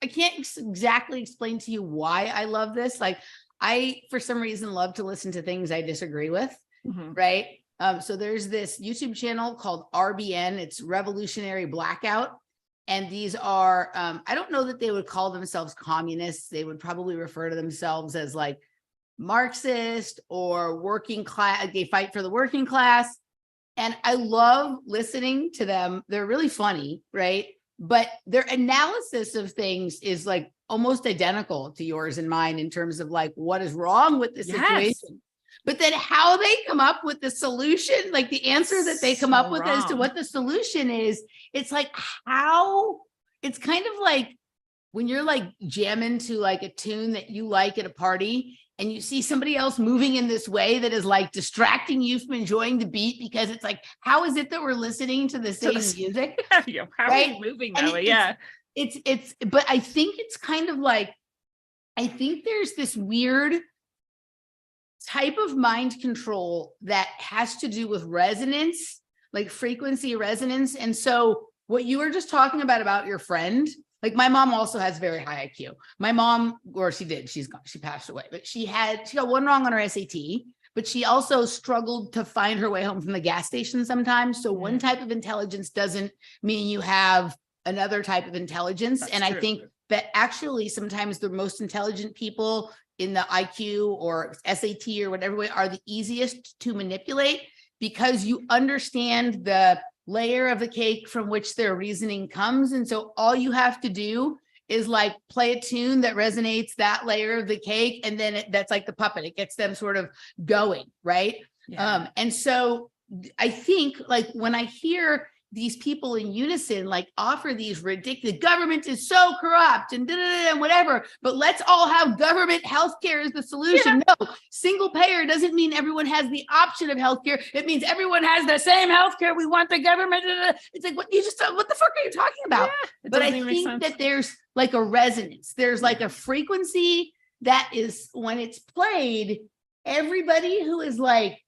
I can't exactly explain to you why I love this. Like I, for some reason, love to listen to things I disagree with. Mm-hmm. Right. So there's this YouTube channel called RBN. It's Revolutionary Blackout. And these are, I don't know that they would call themselves communists. They would probably refer to themselves as like Marxist or working class. They fight for the working class. And I love listening to them. They're really funny, right? But their analysis of things is like almost identical to yours and mine in terms of like what is wrong with the situation. But then how they come up with the solution, like the answer that they come up with as to what the solution is, it's like how, it's kind of like when you're like jamming to like a tune that you like at a party and you see somebody else moving in this way that is like distracting you from enjoying the beat, because it's like, how is it that we're listening to the same music? Yeah, how are you moving that way? Yeah. It's, but I think it's kind of like, I think there's this weird type of mind control that has to do with resonance, like frequency resonance. And so what you were just talking about your friend, like my mom also has very high IQ. My mom, or she did, she passed away, but she got one wrong on her SAT, but she also struggled to find her way home from the gas station sometimes. So one type of intelligence doesn't mean you have another type of intelligence. That's true. I think that actually sometimes the most intelligent people in the IQ or SAT or whatever way are the easiest to manipulate, because you understand the layer of the cake from which their reasoning comes. And so all you have to do is like play a tune that resonates that layer of the cake. And then that's like the puppet, it gets them sort of going. Right. Yeah. And so I think like when I hear these people in unison, like offer these ridiculous, government is so corrupt and whatever, but let's all have government healthcare as the solution. Yeah. No, single payer doesn't mean everyone has the option of healthcare. It means everyone has the same healthcare. We want the government. It's like, what the fuck are you talking about? Yeah, but I think that there's like a resonance. There's like a frequency that is, when it's played, everybody who is like,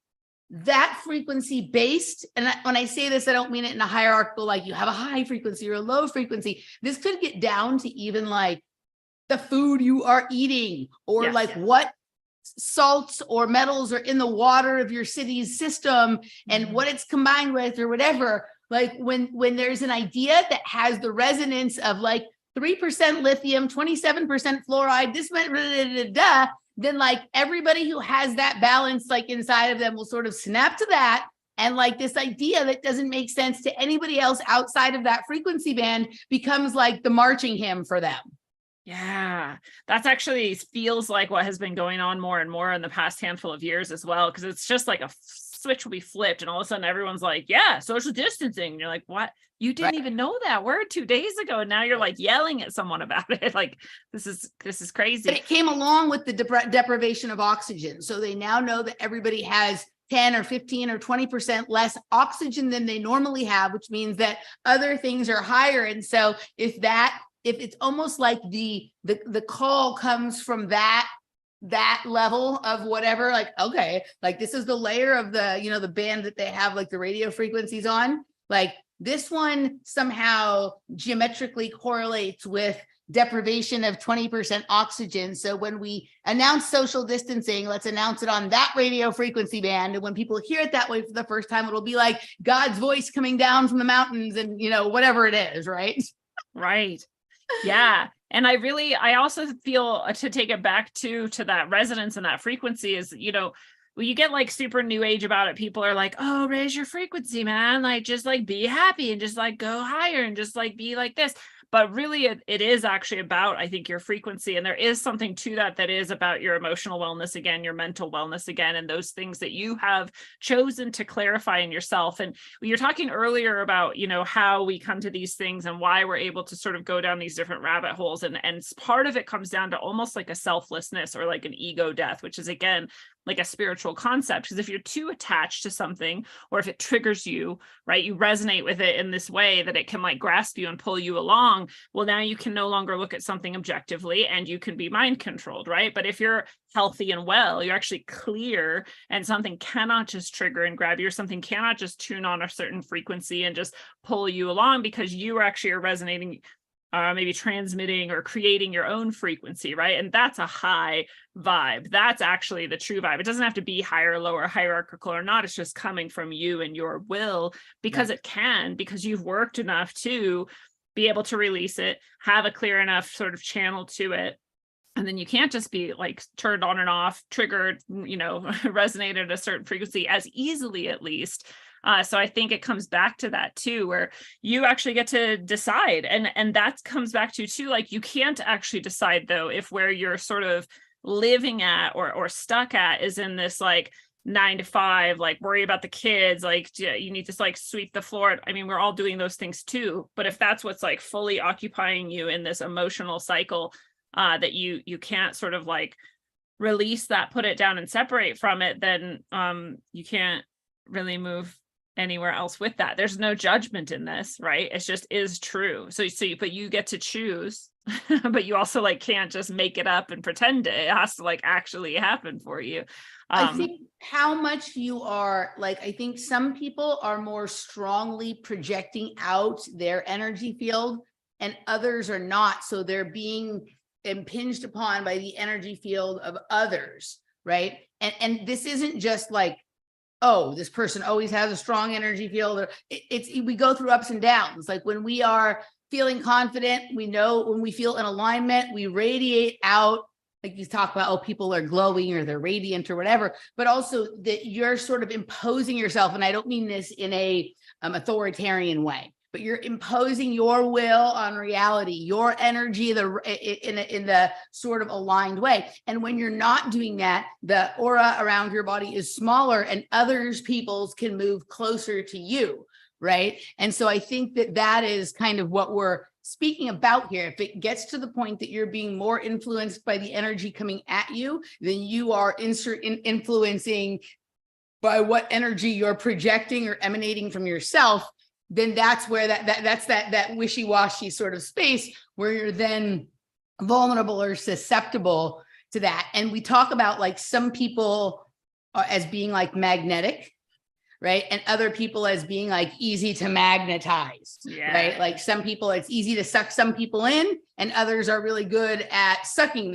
that frequency based, and when I say this, I don't mean it in a hierarchical, like you have a high frequency or a low frequency. This could get down to even like the food you are eating, or what salts or metals are in the water of your city's system and what it's combined with or whatever. Like when there's an idea that has the resonance of like 3% lithium, 27% fluoride, this then like everybody who has that balance like inside of them will sort of snap to that. And like this idea that doesn't make sense to anybody else outside of that frequency band becomes like the marching hymn for them. Yeah, that's actually feels like what has been going on more and more in the past handful of years as well. Because it's just like a switch will be flipped and all of a sudden everyone's like, yeah, social distancing. And you're like, what? You didn't even know that word 2 days ago. And now you're like yelling at someone about it. Like, this is crazy. But it came along with the deprivation of oxygen. So they now know that everybody has 10 or 15 or 20% less oxygen than they normally have, which means that other things are higher. And so if it's almost like the call comes from that level of whatever, like, okay, like this is the layer of the, the band that they have like the radio frequencies on, like this one somehow geometrically correlates with deprivation of 20% oxygen. So when we announce social distancing, let's announce it on that radio frequency band. And when people hear it that way for the first time, it'll be like God's voice coming down from the mountains and, whatever it is. Right. Right. Yeah. And I also feel to take it back to that resonance and that frequency is, when you get like super new age about it, people are like, oh, raise your frequency, man. Like, just like be happy and just like go higher and just like be like this. But really it is actually about, I think, your frequency. And there is something to that is about your emotional wellness again, your mental wellness again, and those things that you have chosen to clarify in yourself. And you're talking earlier about, you know, how we come to these things and why we're able to sort of go down these different rabbit holes. And part of it comes down to almost like a selflessness or like an ego death, which is again like a spiritual concept. Because if you're too attached to something, or if it triggers you, right, you resonate with it in this way that it can like grasp you and pull you along, well, now you can no longer look at something objectively and you can be mind controlled, right? But if you're healthy and well, you're actually clear, and something cannot just trigger and grab you, or something cannot just tune on a certain frequency and just pull you along, because you actually are resonating, maybe transmitting or creating your own frequency, right? And that's a high vibe. That's actually the true vibe. It doesn't have to be higher, lower, hierarchical or not. It's just coming from you and your will, because it can, because you've worked enough to be able to release it, have a clear enough sort of channel to it. And then you can't just be like turned on and off, triggered, you know, resonated at a certain frequency as easily, at least. So I think it comes back to that too, where you actually get to decide. And that comes back to too, like you can't actually decide though, if where you're sort of living at or stuck at is in this like 9 to 5, like worry about the kids, like you need to like sweep the floor. I mean, we're all doing those things too. But if that's what's like fully occupying you in this emotional cycle, that you can't sort of like release that, put it down and separate from it, then you can't really move anywhere else with that. There's no judgment in this, right? It's just is true. But you get to choose, but you also like can't just make it up and pretend it has to like actually happen for you. I think how much you are like, I think some people are more strongly projecting out their energy field and others are not. So they're being impinged upon by the energy field of others, right? And this isn't just like, oh, this person always has a strong energy field. Or we go through ups and downs. Like when we are feeling confident, we know when we feel in alignment, we radiate out. Like you talk about, oh, people are glowing or they're radiant or whatever, but also that you're sort of imposing yourself. And I don't mean this in a authoritarian way, but you're imposing your will on reality, your energy, in the sort of aligned way. And when you're not doing that, the aura around your body is smaller and others people's can move closer to you, right? And so I think that is kind of what we're speaking about here. If it gets to the point that you're being more influenced by the energy coming at you, then you are influencing by what energy you're projecting or emanating from yourself, then that's where that wishy-washy sort of space where you're then vulnerable or susceptible to that. And we talk about like some people as being like magnetic, right? And other people as being like easy to magnetize, right? Like some people, it's easy to suck some people in and others are really good at sucking,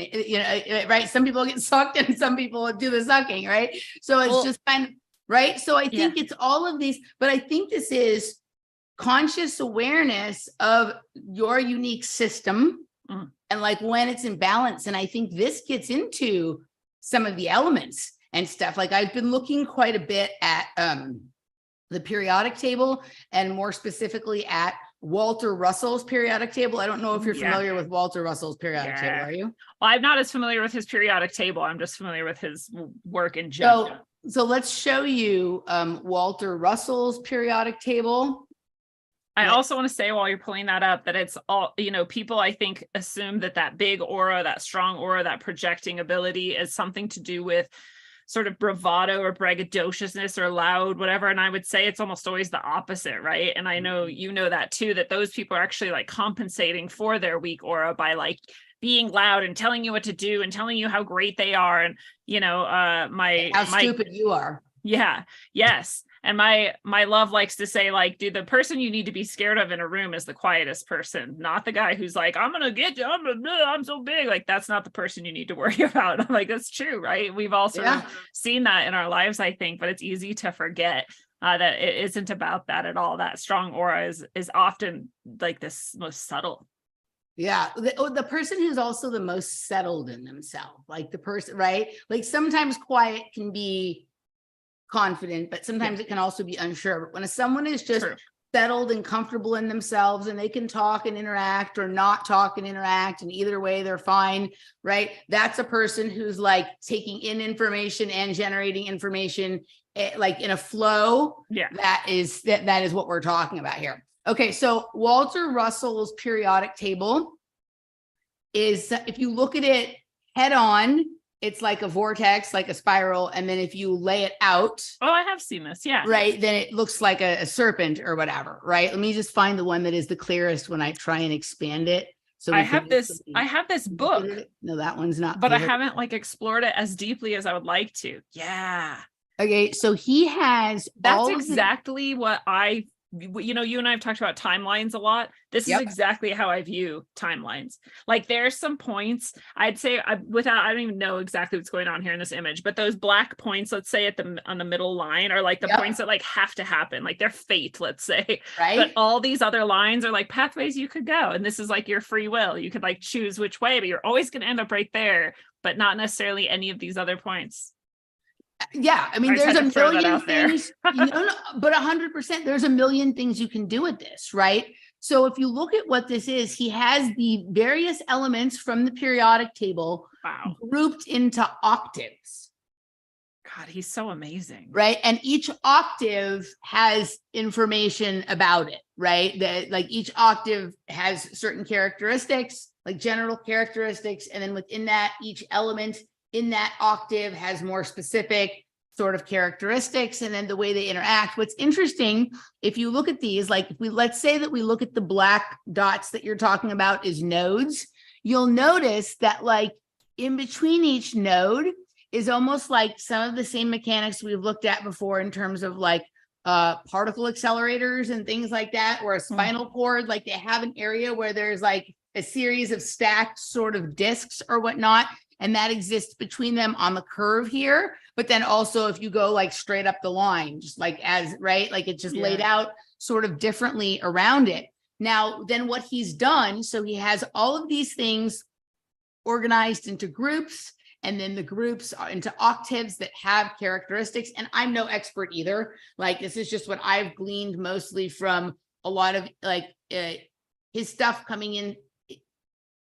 right? Some people get sucked and some people do the sucking, right? So it's just kind of, right? So I think it's all of these, but I think this is conscious awareness of your unique system and like when it's in balance. And I think this gets into some of the elements and stuff. Like I've been looking quite a bit at the periodic table and more specifically at Walter Russell's periodic table. I don't know if you're familiar with Walter Russell's periodic table, are you? Well, I'm not as familiar with his periodic table. I'm just familiar with his work in general. So let's show you Walter Russell's periodic table. I also want to say while you're pulling that up that it's all, people I think assume that big aura, that strong aura, that projecting ability is something to do with sort of bravado or braggadociousness or loud, whatever. And I would say it's almost always the opposite, right? And I know you know that too, that those people are actually like compensating for their weak aura by like being loud and telling you what to do and telling you how great they are. And, how stupid you are. Yeah. Yes. And my love likes to say, like, dude, the person you need to be scared of in a room is the quietest person, not the guy who's like, I'm going to get you. I'm so big. Like, that's not the person you need to worry about. I'm like, that's true, right? We've all sort of seen that in our lives, I think, but it's easy to forget that it isn't about that at all. That strong aura is often like this most subtle. Yeah. The person who's also the most settled in themselves, like the person, right? Like sometimes quiet can be confident, but sometimes it can also be unsure. But when someone is just settled and comfortable in themselves, and they can talk and interact or not talk and interact, and either way they're fine, right? That's a person who's like taking in information and generating information like in a flow. Yeah. That is what we're talking about here. Okay, so Walter Russell's periodic table is, if you look at it head on, it's like a vortex, like a spiral. And then if you lay it out. Oh, I have seen this. Yeah. Right. Then it looks like a serpent or whatever. Right. Let me just find the one that is the clearest when I try and expand it. So I have this book. No, that one's not. But clear. I haven't like explored it as deeply as I would like to. Yeah. Okay. So he has. That's exactly what you and I have talked about timelines a lot. This is exactly how I view timelines. Like there's some points I'd say I don't even know exactly what's going on here in this image, but those black points, let's say on the middle line, are like the points that like have to happen, like they're fate, let's say. Right. But all these other lines are like pathways you could go. And this is like your free will. You could like choose which way, but you're always going to end up right there, but not necessarily any of these other points. Yeah, I mean, there's a million things, but 100%, there's a million things you can do with this, right? So if you look at what this is, he has the various elements from the periodic table grouped into octaves. God, he's so amazing. Right. And each octave has information about it, right? That like each octave has certain characteristics, like general characteristics. And then within that, each element in that octave has more specific sort of characteristics, and then the way they interact. What's interesting, if you look at these, like let's say that we look at the black dots that you're talking about as nodes, you'll notice that like in between each node is almost like some of the same mechanics we've looked at before in terms of like particle accelerators and things like that, or a spinal cord, like they have an area where there's like a series of stacked sort of discs or whatnot. And that exists between them on the curve here. But then also if you go like straight up the line, just like like it's just laid out sort of differently around it. Now, then what he's done, so he has all of these things organized into groups, and then the groups are into octaves that have characteristics. And I'm no expert either. Like this is just what I've gleaned mostly from a lot of like his stuff coming in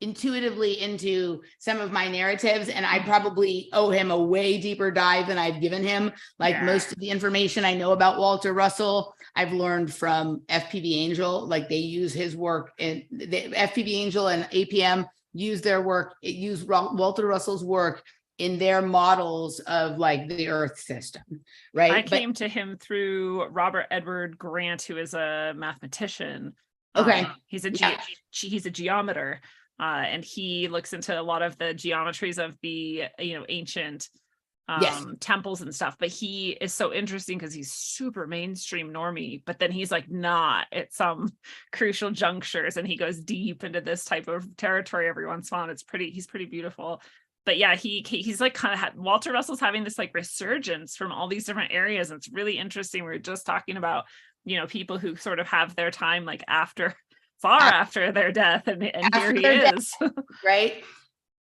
intuitively into some of my narratives, and I probably owe him a way deeper dive than I've given him. Like most of the information I know about Walter Russell, I've learned from FPV Angel. Like they use his work, and the FPV Angel and APM use their work, Walter Russell's work in their models of like the Earth system, right? I came to him through Robert Edward Grant, who is a mathematician. Okay. He's a geometer. And he looks into a lot of the geometries of the ancient temples and stuff. But he is so interesting because he's super mainstream normie, but then he's like not at some crucial junctures, and he goes deep into this type of territory every once in a while. He's pretty beautiful. But yeah, he's like kind of Walter Russell's having this like resurgence from all these different areas. And it's really interesting. We were just talking about people who sort of have their time like far after their death, and here he is. Right.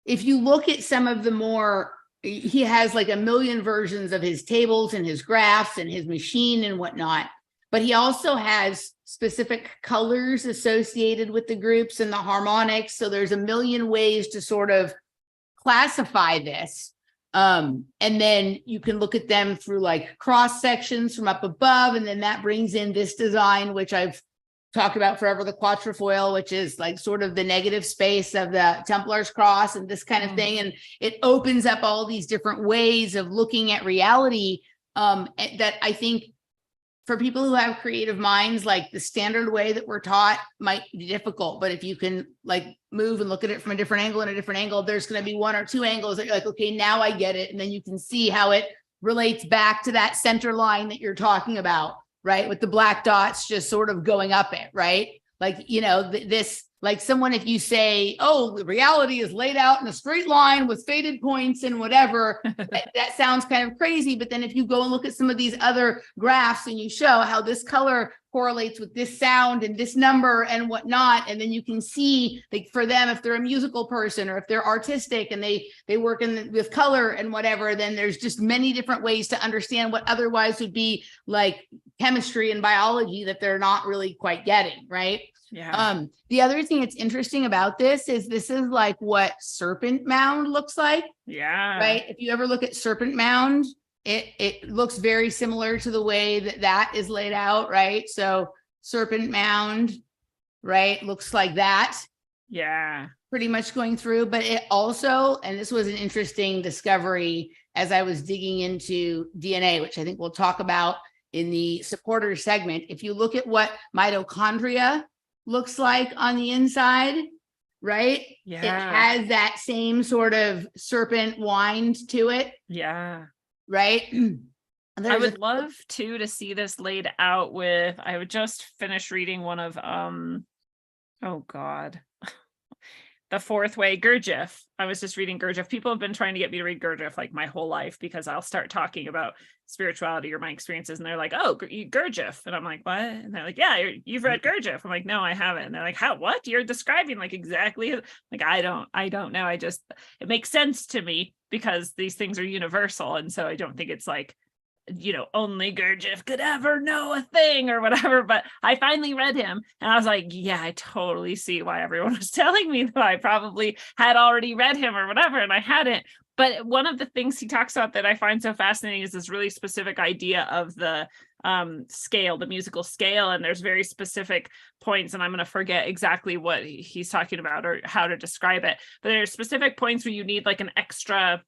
If you look at some of the more, he has like a million versions of his tables and his graphs and his machine and whatnot, but he also has specific colors associated with the groups and the harmonics. So there's a million ways to sort of classify this. And then you can look at them through like cross sections from up above, and then that brings in this design, which I've talked about forever, the quatrefoil, which is like sort of the negative space of the Templar's cross and this kind of thing. And it opens up all these different ways of looking at reality that I think for people who have creative minds, like the standard way that we're taught might be difficult. But if you can like move and look at it from a different angle, there's going to be one or two angles that you're like, okay, now I get it. And then you can see how it relates back to that center line that you're talking about. Right, with the black dots just sort of going up it, right? Like, this like someone, if you say, oh, the reality is laid out in a straight line with faded points and whatever, that sounds kind of crazy. But then if you go and look at some of these other graphs and you show how this color correlates with this sound and this number and whatnot, and then you can see, like, for them, if they're a musical person or if they're artistic and they work with color and whatever, then there's just many different ways to understand what otherwise would be like chemistry and biology that they're not really quite getting, right? Yeah. The other thing that's interesting about this is like what Serpent Mound looks like. Yeah. Right. If you ever look at Serpent Mound, it looks very similar to the way that is laid out. Right. So Serpent Mound, right, looks like that. Yeah. Pretty much going through, but it also, and this was an interesting discovery as I was digging into DNA, which I think we'll talk about in the supporter segment. If you look at what mitochondria looks like on the inside, right? Yeah. It has that same sort of serpent wind to it. Yeah. Right. I would love to see this laid out with, I would just finish reading one of, oh God, The Fourth Way, Gurgel. I was just reading Gurgel. People have been trying to get me to read Gurgel like my whole life, because I'll start talking about spirituality or my experiences, and they're like, oh, Gurgel. And I'm like, what? And they're like, yeah, you've read Gurgel. I'm like, no, I haven't. And they're like, how, what? You're describing like exactly, like, I don't know. It makes sense to me because these things are universal. And so I don't think it's like, only Gurdjieff could ever know a thing or whatever. But I finally read him and I was like, yeah, I totally see why everyone was telling me that I probably had already read him or whatever, and I hadn't. But one of the things he talks about that I find so fascinating is this really specific idea of the scale, the musical scale. And there's very specific points, and I'm going to forget exactly what he's talking about or how to describe it. But there's specific points where you need like an extra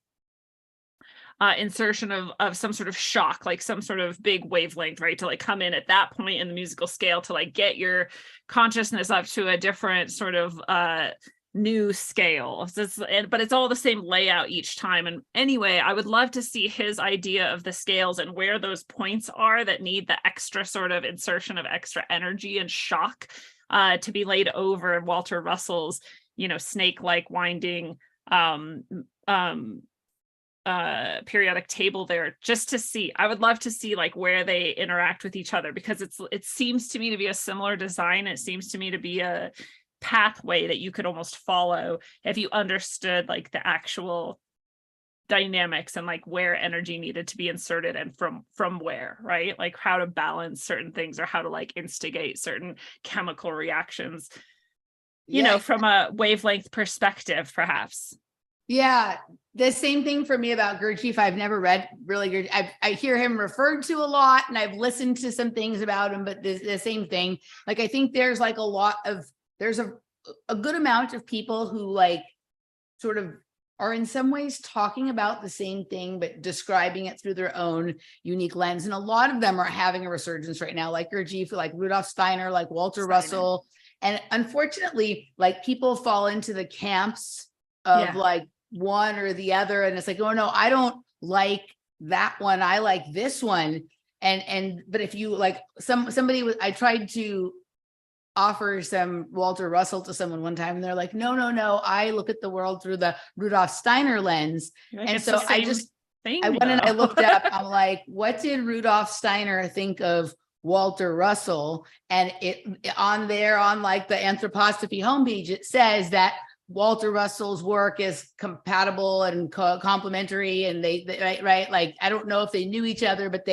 insertion of some sort of shock, like some sort of big wavelength, right, to like come in at that point in the musical scale to like get your consciousness up to a different sort of new scale. But it's all the same layout each time. And anyway, I would love to see his idea of the scales and where those points are that need the extra sort of insertion of extra energy and shock to be laid over Walter Russell's, snake-like winding periodic table there, just to see. I would love to see like where they interact with each other, because it seems to me to be a similar design. It seems to me to be a pathway that you could almost follow if you understood like the actual dynamics and like where energy needed to be inserted and from where, right? Like how to balance certain things or how to like instigate certain chemical reactions, from a wavelength perspective, perhaps. Yeah, the same thing for me about Gurdjieff. I've never read really Gurdjieff. I hear him referred to a lot, and I've listened to some things about him, but the same thing. Like, I think there's like there's a good amount of people who like sort of are in some ways talking about the same thing, but describing it through their own unique lens. And a lot of them are having a resurgence right now, like Gurdjieff, like Rudolf Steiner, like Walter Russell. And unfortunately, like people fall into the camps of like one or the other, and it's like, oh no, I don't like that one, I like this one. But if you like somebody I tried to offer some Walter Russell to someone one time, and they're like, no, I look at the world through the Rudolf Steiner lens. And so I went and I looked up, I'm like, what did Rudolf Steiner think of Walter Russell? And it on like the Anthroposophy homepage, it says that Walter Russell's work is compatible and complementary, and they right, like, I don't know if they knew each other, but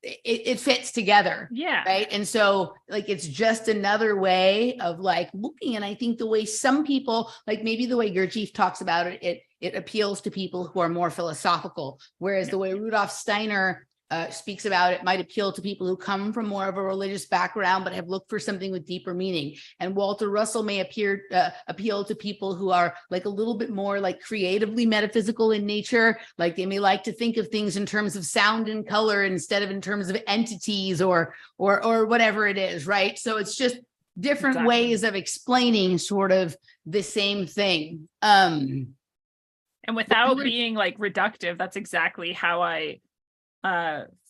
it fits together. Yeah. Right. And so like, it's just another way of like looking. And I think the way some people, like maybe the way Gurdjieff talks about it appeals to people who are more philosophical, whereas the way Rudolf Steiner speaks about it might appeal to people who come from more of a religious background but have looked for something with deeper meaning. And Walter Russell may appeal to people who are like a little bit more like creatively metaphysical in nature, like they may like to think of things in terms of sound and color instead of in terms of entities or whatever it is, right? So it's just different ways of explaining sort of the same thing. And without being like reductive, that's exactly how I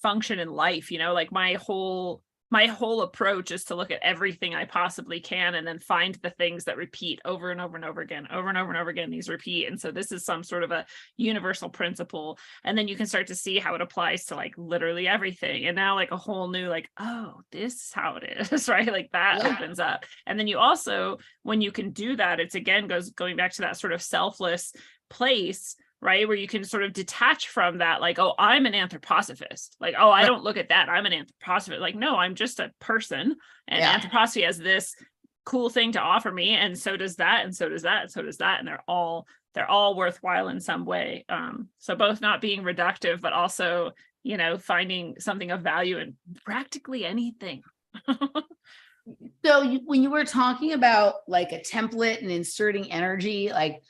function in life, like my whole my whole approach is to look at everything I possibly can and then find the things that repeat over and over and over again, over and over and over again, these repeat. And so this is some sort of a universal principle. And then you can start to see how it applies to like literally everything. And now like a whole new, like, oh, this is how it is, right? Like that opens up. And then you also, when you can do that, it's again going back to that sort of selfless place, right? Where you can sort of detach from that, like, oh, I'm an anthroposophist. Like, oh, I don't look at that. I'm an anthroposophist. Like, no, I'm just a person. And anthroposophy has this cool thing to offer me. And so does that. And so does that. And so does that. And they're all worthwhile in some way. So both not being reductive, but also, you know, finding something of value in practically anything. So when you were talking about like a template and inserting energy, like,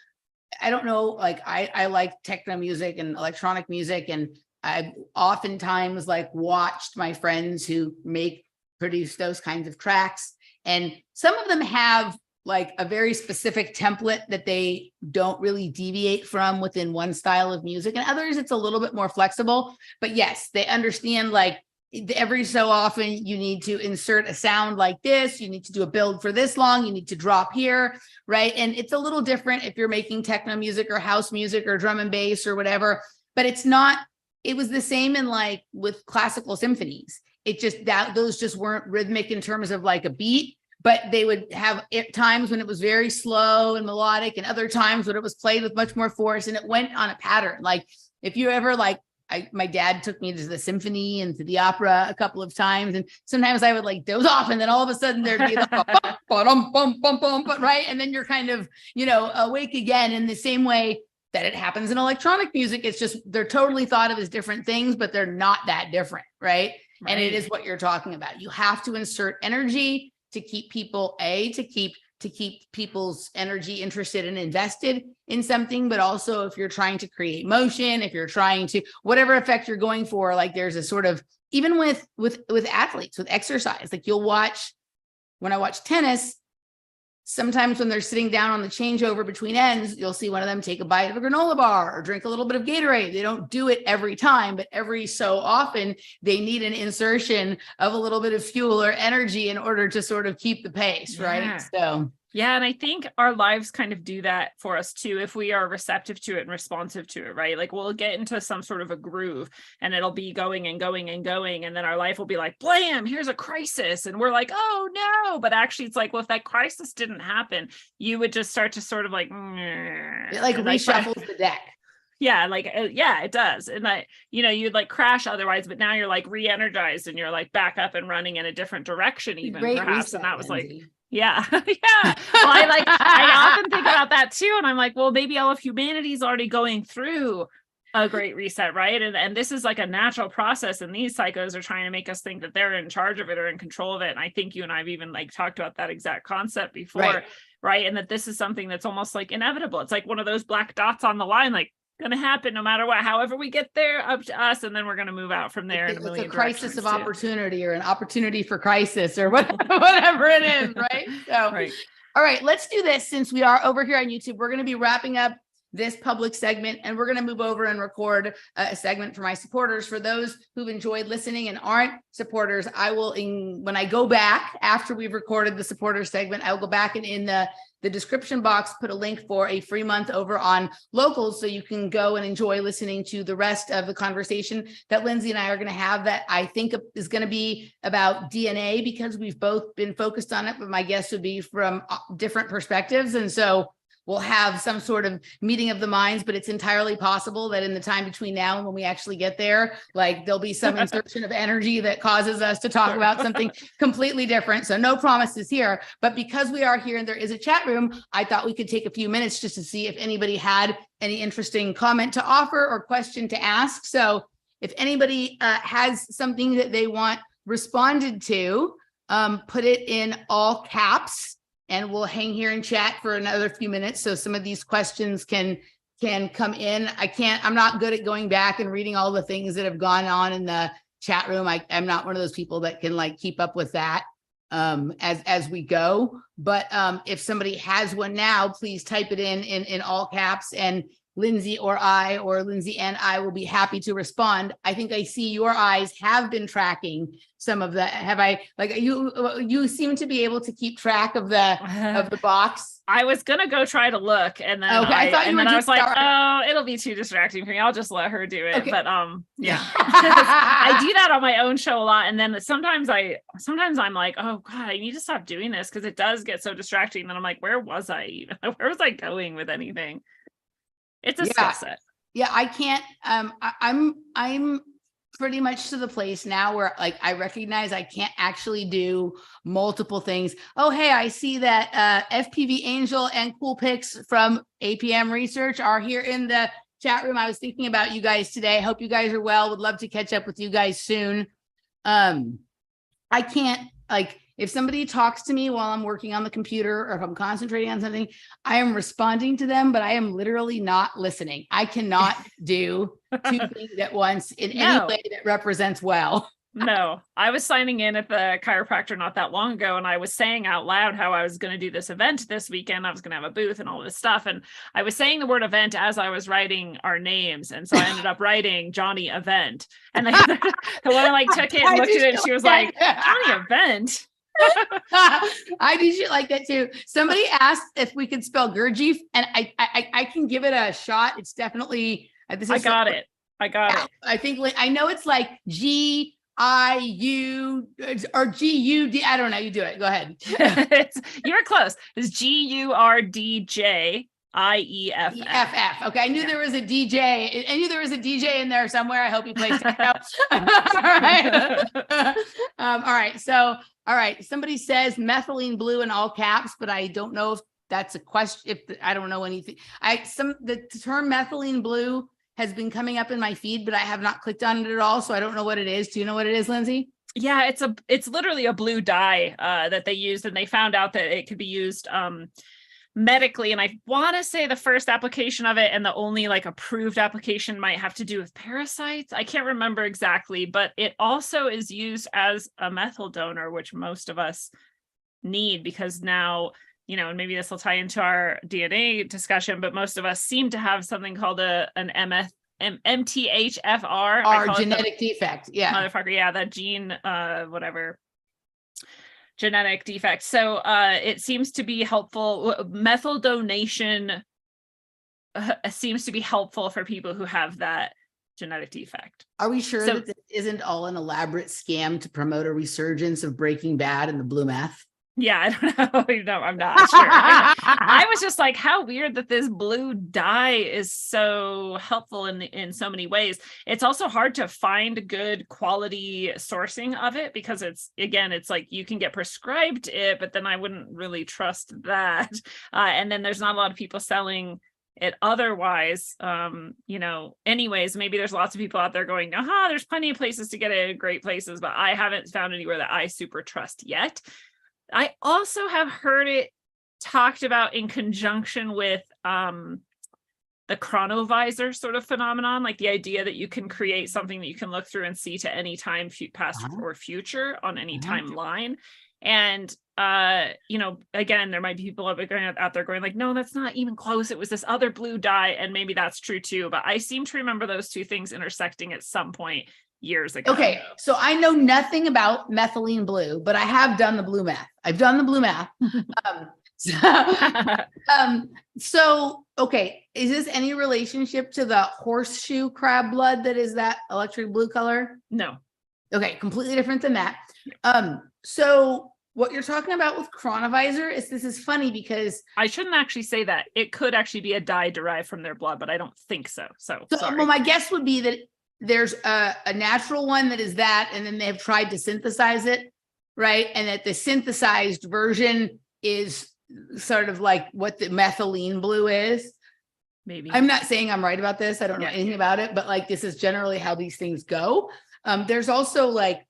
I don't know, like I like techno music and electronic music, and I've oftentimes like watched my friends who produce those kinds of tracks, and some of them have like a very specific template that they don't really deviate from within one style of music, and others it's a little bit more flexible. But yes, they understand like every so often you need to insert a sound like this, you need to do a build for this long, you need to drop here, right? And it's a little different if you're making techno music or house music or drum and bass or whatever, but it was the same in like with classical symphonies. It just that those just weren't rhythmic in terms of like a beat, but they would have times when it was very slow and melodic and other times when it was played with much more force, and it went on a pattern. Like if you ever like, my dad took me to the symphony and to the opera a couple of times, and sometimes I would like doze off, and then all of a sudden there'd be like right, and then you're kind of, you know, awake again. In the same way that it happens in electronic music, it's just they're totally thought of as different things, but they're not that different, right? And it is what you're talking about. You have to insert energy to keep people to keep people's energy interested and invested in something, but also if you're trying to create motion, if you're trying to, whatever effect you're going for, like there's a sort of, even with athletes, with exercise, like when I watch tennis, sometimes when they're sitting down on the changeover between ends, you'll see one of them take a bite of a granola bar or drink a little bit of Gatorade. They don't do it every time, but every so often they need an insertion of a little bit of fuel or energy in order to sort of keep the pace, right? So yeah, and I think our lives kind of do that for us too, if we are receptive to it and responsive to it, right? Like we'll get into some sort of a groove and it'll be going and going and going. And then our life will be like, blam, here's a crisis. And we're like, oh no. But actually it's like, well, if that crisis didn't happen, you would just start to sort of like, it like reshuffles the deck. Yeah, like, yeah, it does. And that, you know, you'd like crash otherwise, but now you're like re-energized and you're like back up and running in a different direction even perhaps. And that was like, yeah. Yeah. Well, I often think about that too. And I'm like, well, maybe all of humanity is already going through a great reset, right? And this is like a natural process. And these psychos are trying to make us think that they're in charge of it or in control of it. And I think you and I've even like talked about that exact concept before, right? And that this is something that's almost like inevitable. It's like one of those black dots on the line, like, going to happen no matter what, however we get there, up to us, and then we're going to move out from there. It's a crisis of opportunity or an opportunity for crisis or whatever it is, right? So, all right, let's do this. Since we are over here on YouTube, we're going to be wrapping up this public segment, and we're going to move over and record a segment for my supporters. For those who've enjoyed listening and aren't supporters, I will, when I go back after we've recorded the supporter segment, I will go back and in the description box, put a link for a free month over on Locals, so you can go and enjoy listening to the rest of the conversation that Lindsey and I are going to have, that I think is going to be about DNA, because we've both been focused on it, but my guests would be from different perspectives. And so we'll have some sort of meeting of the minds, but it's entirely possible that in the time between now and when we actually get there, like there'll be some insertion of energy that causes us to talk about something completely different. So no promises here, but because we are here and there is a chat room, I thought we could take a few minutes just to see if anybody had any interesting comment to offer or question to ask. So if anybody has something that they want responded to, put it in all caps, and we'll hang here and chat for another few minutes so some of these questions can come in. I'm not good at going back and reading all the things that have gone on in the chat room. I'm not one of those people that can like keep up with that as we go. But if somebody has one now, please type it in all caps, and Lindsey or Lindsey and I will be happy to respond. I think I see your eyes have been tracking some of the, have I, like you seem to be able to keep track of the box. I was gonna go try to look, and then okay, I thought you were I was like, right. oh, it'll be too distracting for me. I'll just let her do it. Okay. But yeah, I do that on my own show a lot, and then sometimes I'm like, oh god, I need to stop doing this because it does get so distracting. And then I'm like, where was I even? Where was I going with anything? It's a skill set. Yeah, I can't. I'm pretty much to the place now where like I recognize I can't actually do multiple things. Oh, hey, I see that FPV Angel and Cool Pics from APM Research are here in the chat room. I was thinking about you guys today. Hope you guys are well. Would love to catch up with you guys soon. I can't, like, if somebody talks to me while I'm working on the computer or if I'm concentrating on something, I am responding to them, but I am literally not listening. I cannot do two things at once in any way that represents well. No, I was signing in at the chiropractor not that long ago, and I was saying out loud how I was going to do this event this weekend. I was going to have a booth and all this stuff. And I was saying the word event as I was writing our names. And so I ended up writing Johnny Event. And the woman like took it and looked at it and she was like, Johnny Event? I do shit like that too. Somebody asked if we could spell Gurgel, and I can give it a shot. It's definitely I got it. I think I know it's like GIU or GUD. I don't know. You do it. Go ahead. You're close. It's GURDJIEFF. Okay, I knew there was a DJ. I knew there was a DJ in there somewhere. I hope he plays techno. All right. So, all right. Somebody says methylene blue in all caps, but I don't know if that's a question. I don't know anything. The term methylene blue has been coming up in my feed, but I have not clicked on it at all. So I don't know what it is. Do you know what it is, Lindsey? Yeah, it's literally a blue dye that they used, and they found out that it could be used medically. And I want to say the first application of it and the only like approved application might have to do with parasites. I can't remember exactly, but it also is used as a methyl donor, which most of us need because now, you know, and maybe this will tie into our DNA discussion, but most of us seem to have something called an MTHFR. Our genetic defect. Yeah. Motherfucker. Yeah. That gene, whatever. Genetic defect. So it seems to be helpful. Methyl donation seems to be helpful for people who have that genetic defect. Are we sure that this isn't all an elaborate scam to promote a resurgence of Breaking Bad and the blue meth? Yeah, I don't know. No, I'm not sure. I was just like, how weird that this blue dye is so helpful in so many ways. It's also hard to find good quality sourcing of it because it's like you can get prescribed it, but then I wouldn't really trust that. And then there's not a lot of people selling it otherwise. Anyways, maybe there's lots of people out there going, there's plenty of places to get it, great places, but I haven't found anywhere that I super trust yet. I also have heard it talked about in conjunction with the chronovisor sort of phenomenon, like the idea that you can create something that you can look through and see to any time, past or future on any timeline. And, again, there might be people out there going like, no, that's not even close. It was this other blue dye. And maybe that's true too. But I seem to remember those two things intersecting at some point years ago. Okay, so I know nothing about methylene blue, but I have done the blue math. I've done the blue math. So okay, is this any relationship to the horseshoe crab blood that is that electric blue color? No. Okay, completely different than that. So what you're talking about with chronovisor this is funny because I shouldn't actually say that. It could actually be a dye derived from their blood, but I don't think so. So sorry. Well, my guess would be that there's a natural one that is that, and then they have tried to synthesize it, right? And that the synthesized version is sort of like what the methylene blue is. Maybe. I'm not saying I'm right about this. I don't know anything about it, but like this is generally how these things go. There's also like,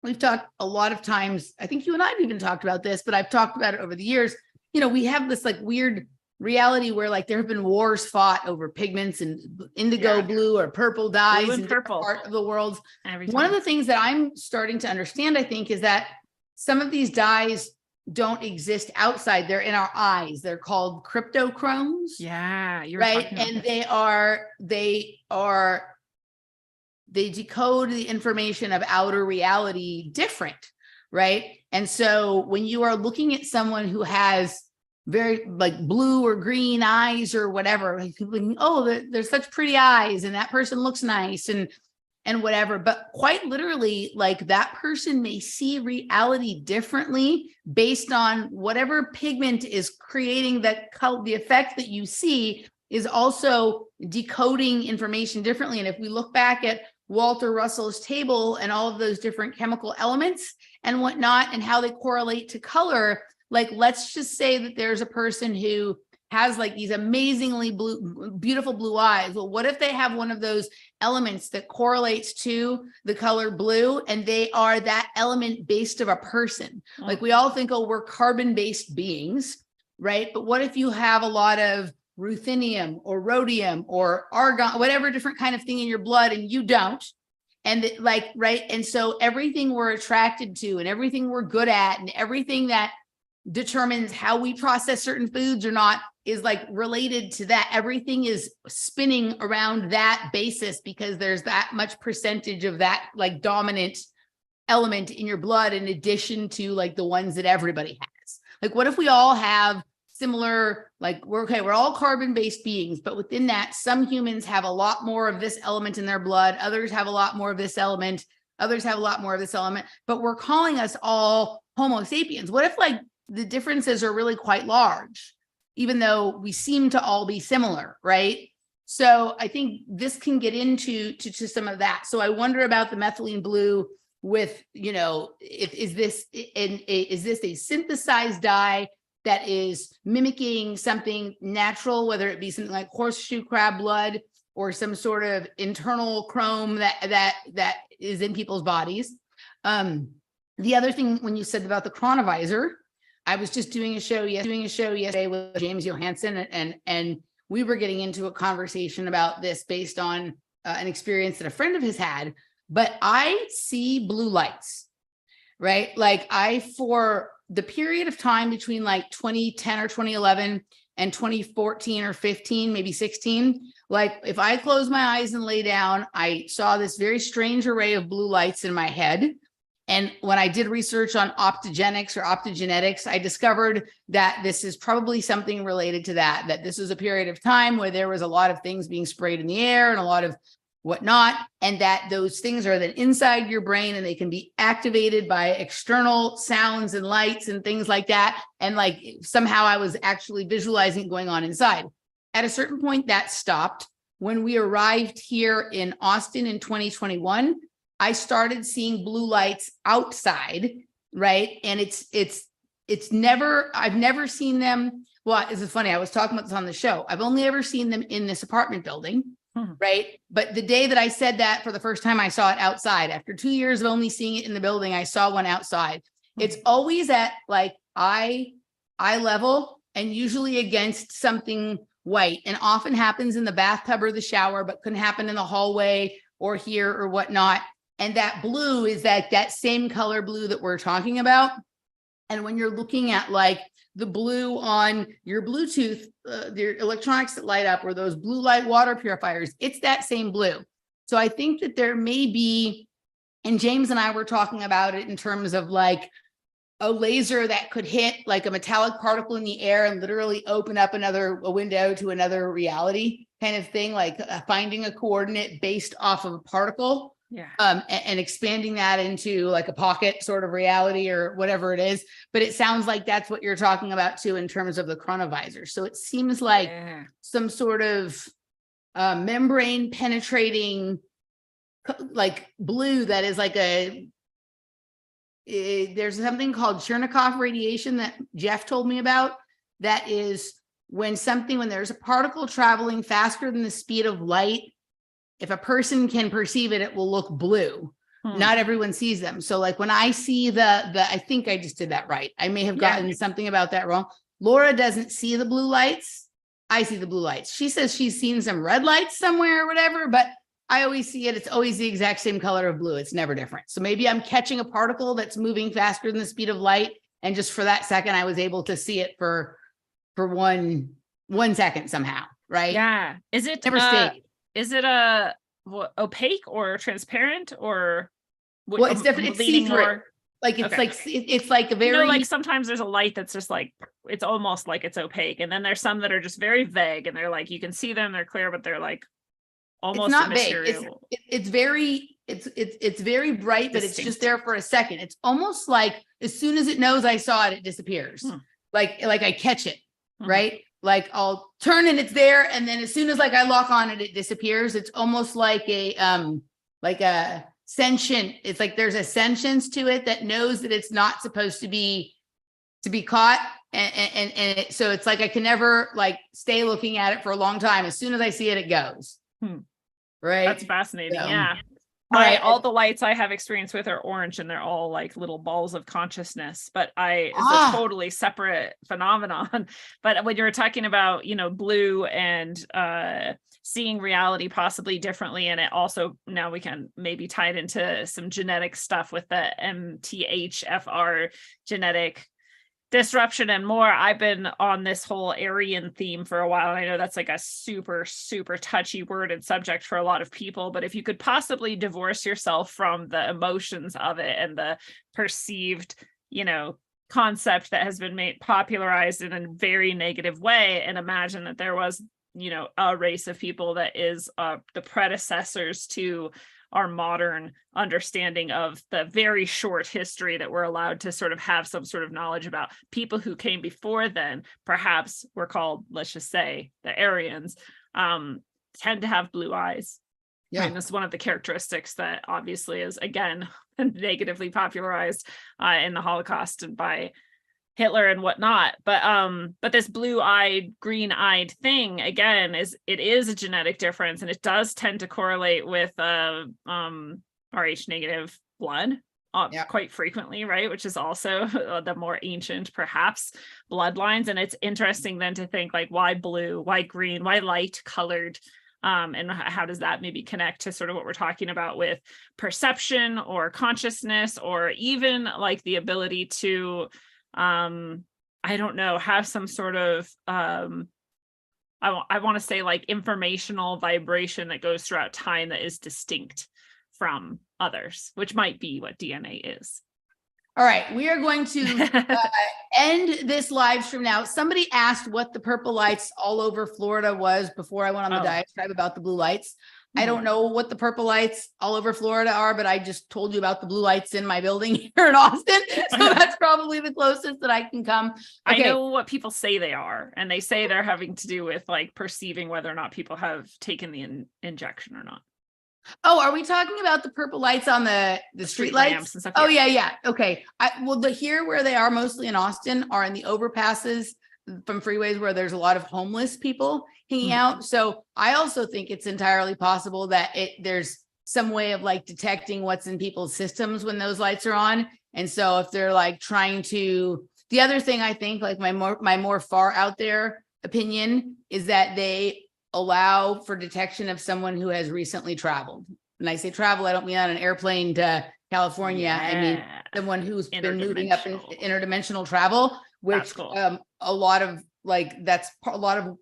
we've talked a lot of times, I think you and I have even talked about this, but I've talked about it over the years. We have this like weird reality where like there have been wars fought over pigments and indigo blue or purple dyes in purple part of the world. One of the things that I'm starting to understand, I think, is that some of these dyes don't exist outside. They're in our eyes. They're called cryptochromes. Yeah, you're right. talking about And this. they decode the information of outer reality different. Right. And so when you are looking at someone who has very like blue or green eyes or whatever, like people thinking, oh, they're such pretty eyes and that person looks nice and whatever, but quite literally, like that person may see reality differently based on whatever pigment is creating that color. The effect that you see is also decoding information differently. And if we look back at Walter Russell's table and all of those different chemical elements and whatnot, and how they correlate to color, like, let's just say that there's a person who has like these amazingly beautiful blue eyes. Well, what if they have one of those elements that correlates to the color blue and they are that element based of a person? Like we all think, oh, we're carbon-based beings, right? But what if you have a lot of ruthenium or rhodium or argon, whatever different kind of thing in your blood and you don't? And like, right. And so everything we're attracted to and everything we're good at and everything that determines how we process certain foods or not is like related to that. Everything is spinning around that basis because there's that much percentage of that like dominant element in your blood in addition to like the ones that everybody has. Like, what if we all have similar, like we're all carbon-based beings, but within that, some humans have a lot more of this element in their blood, others have a lot more of this element, others have a lot more of this element, but we're calling us all Homo sapiens. What if like the differences are really quite large, even though we seem to all be similar, right? So I think this can get into some of that. So I wonder about the methylene blue with, you know, is this a synthesized dye that is mimicking something natural, whether it be something like horseshoe crab blood or some sort of internal chrome that is in people's bodies. The other thing, when you said about the chronovisor, I was just doing a show yesterday with James Johansson, and we were getting into a conversation about this based on an experience that a friend of his had. But I see blue lights, right? Like for the period of time between like 2010 or 2011 and 2014 or 15, maybe 16, like if I close my eyes and lay down, I saw this very strange array of blue lights in my head. And when I did research on optogenics or optogenetics, I discovered that this is probably something related to that this is a period of time where there was a lot of things being sprayed in the air and a lot of whatnot, and that those things are then inside your brain and they can be activated by external sounds and lights and things like that. And like somehow I was actually visualizing it going on inside. At a certain point that stopped. When we arrived here in Austin in 2021, I started seeing blue lights outside, right? And I've never seen them. Well, this is funny. I was talking about this on the show. I've only ever seen them in this apartment building, right? But the day that I said that for the first time, I saw it outside. After 2 years of only seeing it in the building, I saw one outside. It's always at like eye level and usually against something white, and often happens in the bathtub or the shower, but can happen in the hallway or here or whatnot. And that blue is that same color blue that we're talking about. And when you're looking at like the blue on your Bluetooth, the electronics that light up, or those blue light water purifiers, it's that same blue. So I think that there may be, and James and I were talking about it in terms of like a laser that could hit like a metallic particle in the air and literally open up a window to another reality kind of thing, like finding a coordinate based off of a particle. Yeah. And expanding that into like a pocket sort of reality or whatever it is. But it sounds like that's what you're talking about too, in terms of the chronovisor. So it seems like some sort of membrane penetrating like blue that is like there's something called Chernikov radiation that Jeff told me about. That is when there's a particle traveling faster than the speed of light, if a person can perceive it, it will look blue. Not everyone sees them. So like when I see I think I just did that right. I may have gotten something about that wrong. Laura doesn't see the blue lights. I see the blue lights. She says she's seen some red lights somewhere or whatever, but I always see it. It's always the exact same color of blue. It's never different. So maybe I'm catching a particle that's moving faster than the speed of light, And just for that second, I was able to see it for 1 second somehow. Right. Yeah. Is it Never stayed. Is it opaque or transparent or Well, it's definitely see-through. Like it's like it's like a very like sometimes there's a light that's just like it's almost like it's opaque, and then there's some that are just very vague, and they're like you can see them, they're clear, but they're like almost it's not immaterial. vague. It's very bright, but it's just there for a second. It's almost like as soon as it knows I saw it, it disappears. Like I catch it, right? Like I'll turn and it's there, and then as soon as like I lock on it, it disappears. It's almost like a sentient. It's like there's a sentience to it that knows that it's not supposed to be caught, and so it's like I can never like stay looking at it for a long time. As soon as I see it, it goes. Right. That's fascinating. Yeah. Right. All the lights I have experience with are orange, and they're all like little balls of consciousness, but it's a totally separate phenomenon. But when you were talking about, blue and seeing reality possibly differently, and it also, now we can maybe tie it into some genetic stuff with the MTHFR genetic disruption and more. I've been on this whole Aryan theme for a while, and I know that's like a super, super touchy word and subject for a lot of people, but if you could possibly divorce yourself from the emotions of it and the perceived, concept that has been made popularized in a very negative way, and imagine that there was, a race of people that is the predecessors to our modern understanding of the very short history that we're allowed to sort of have some sort of knowledge about. People who came before then, perhaps were called, let's just say, the Aryans, tend to have blue eyes. Yeah. And that's one of the characteristics that obviously is, again, negatively popularized in the Holocaust and by Hitler and whatnot. But this blue-eyed, green-eyed thing, again, is a genetic difference, and it does tend to correlate with Rh negative blood quite frequently, right? Which is also the more ancient, perhaps, bloodlines. And it's interesting then to think like, why blue, why green, why light colored? And how does that maybe connect to sort of what we're talking about with perception or consciousness, or even like the ability to I don't know, have some sort of I want to say like informational vibration that goes throughout time that is distinct from others, which might be what DNA is. All right, we are going to end this live stream now. Somebody asked what the purple lights all over Florida was before I went on the diatribe about the blue lights. I don't know what the purple lights all over Florida are, but I just told you about the blue lights in my building here in Austin. So that's probably the closest that I can come. Okay. I know what people say they are, and they say they're having to do with like perceiving whether or not people have taken the injection or not. Oh, are we talking about the purple lights on the street lights and stuff? Oh, yeah. Okay. Here where they are mostly in Austin are in the overpasses from freeways where there's a lot of homeless people hanging out. So I also think it's entirely possible that there's some way of like detecting what's in people's systems when those lights are on. And so if they're like trying to, the other thing I think, like my more far out there opinion is that they allow for detection of someone who has recently traveled. When I say travel, I don't mean on an airplane to California. I mean someone who's been moving up in interdimensional travel, which cool. A lot of,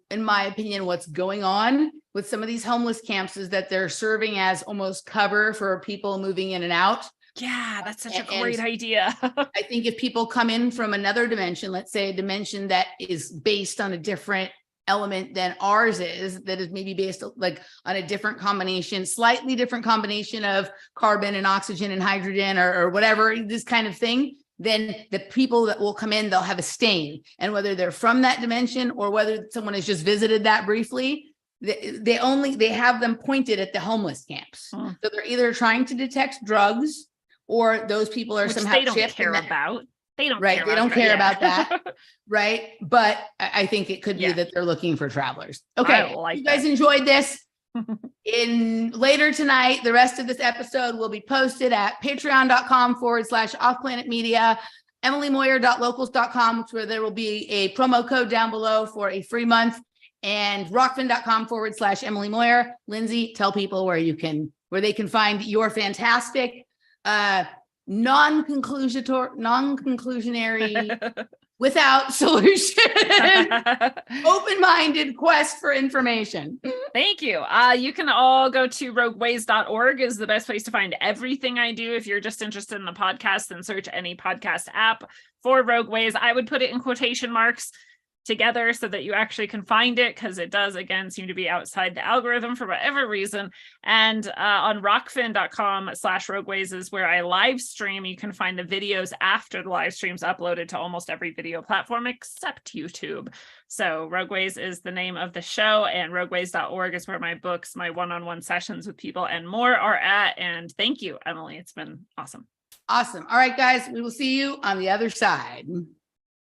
in my opinion, what's going on with some of these homeless camps is that they're serving as almost cover for people moving in and out. Yeah, that's such a great idea. I think if people come in from another dimension, let's say a dimension that is based on a different element than ours is, that is maybe based like on a different combination, slightly different combination of carbon and oxygen and hydrogen or whatever, this kind of thing, then the people that will come in, they'll have a stain. And whether they're from that dimension or whether someone has just visited that briefly, they have them pointed at the homeless camps. So they're either trying to detect drugs or those people are somehow they don't care about. They don't right. Care they don't care about that. Right. But I think it could be that they're looking for travelers. Okay. You guys enjoyed this. Later tonight, the rest of this episode will be posted at patreon.com/offplanetmedia, emilymoyer.locals.com, where there will be a promo code down below for a free month, and rockfin.com/Emily Moyer. Lindsey, tell people where they can find your fantastic non-conclusionary, without solution, open-minded quest for information. Thank you. You can all go to rogueways.org is the best place to find everything I do. If you're just interested in the podcast, then search any podcast app for Rogue Ways. I would put it in quotation marks together so that you actually can find it, because it does, again, seem to be outside the algorithm for whatever reason. And on rockfin.com/rogueways is where I live stream. You can find the videos after the live stream's uploaded to almost every video platform except YouTube. So Rogueways is the name of the show, and rogueways.org is where my books, my one-on-one sessions with people and more are at. And thank you, Emily. It's been awesome. Awesome. All right, guys, we will see you on the other side.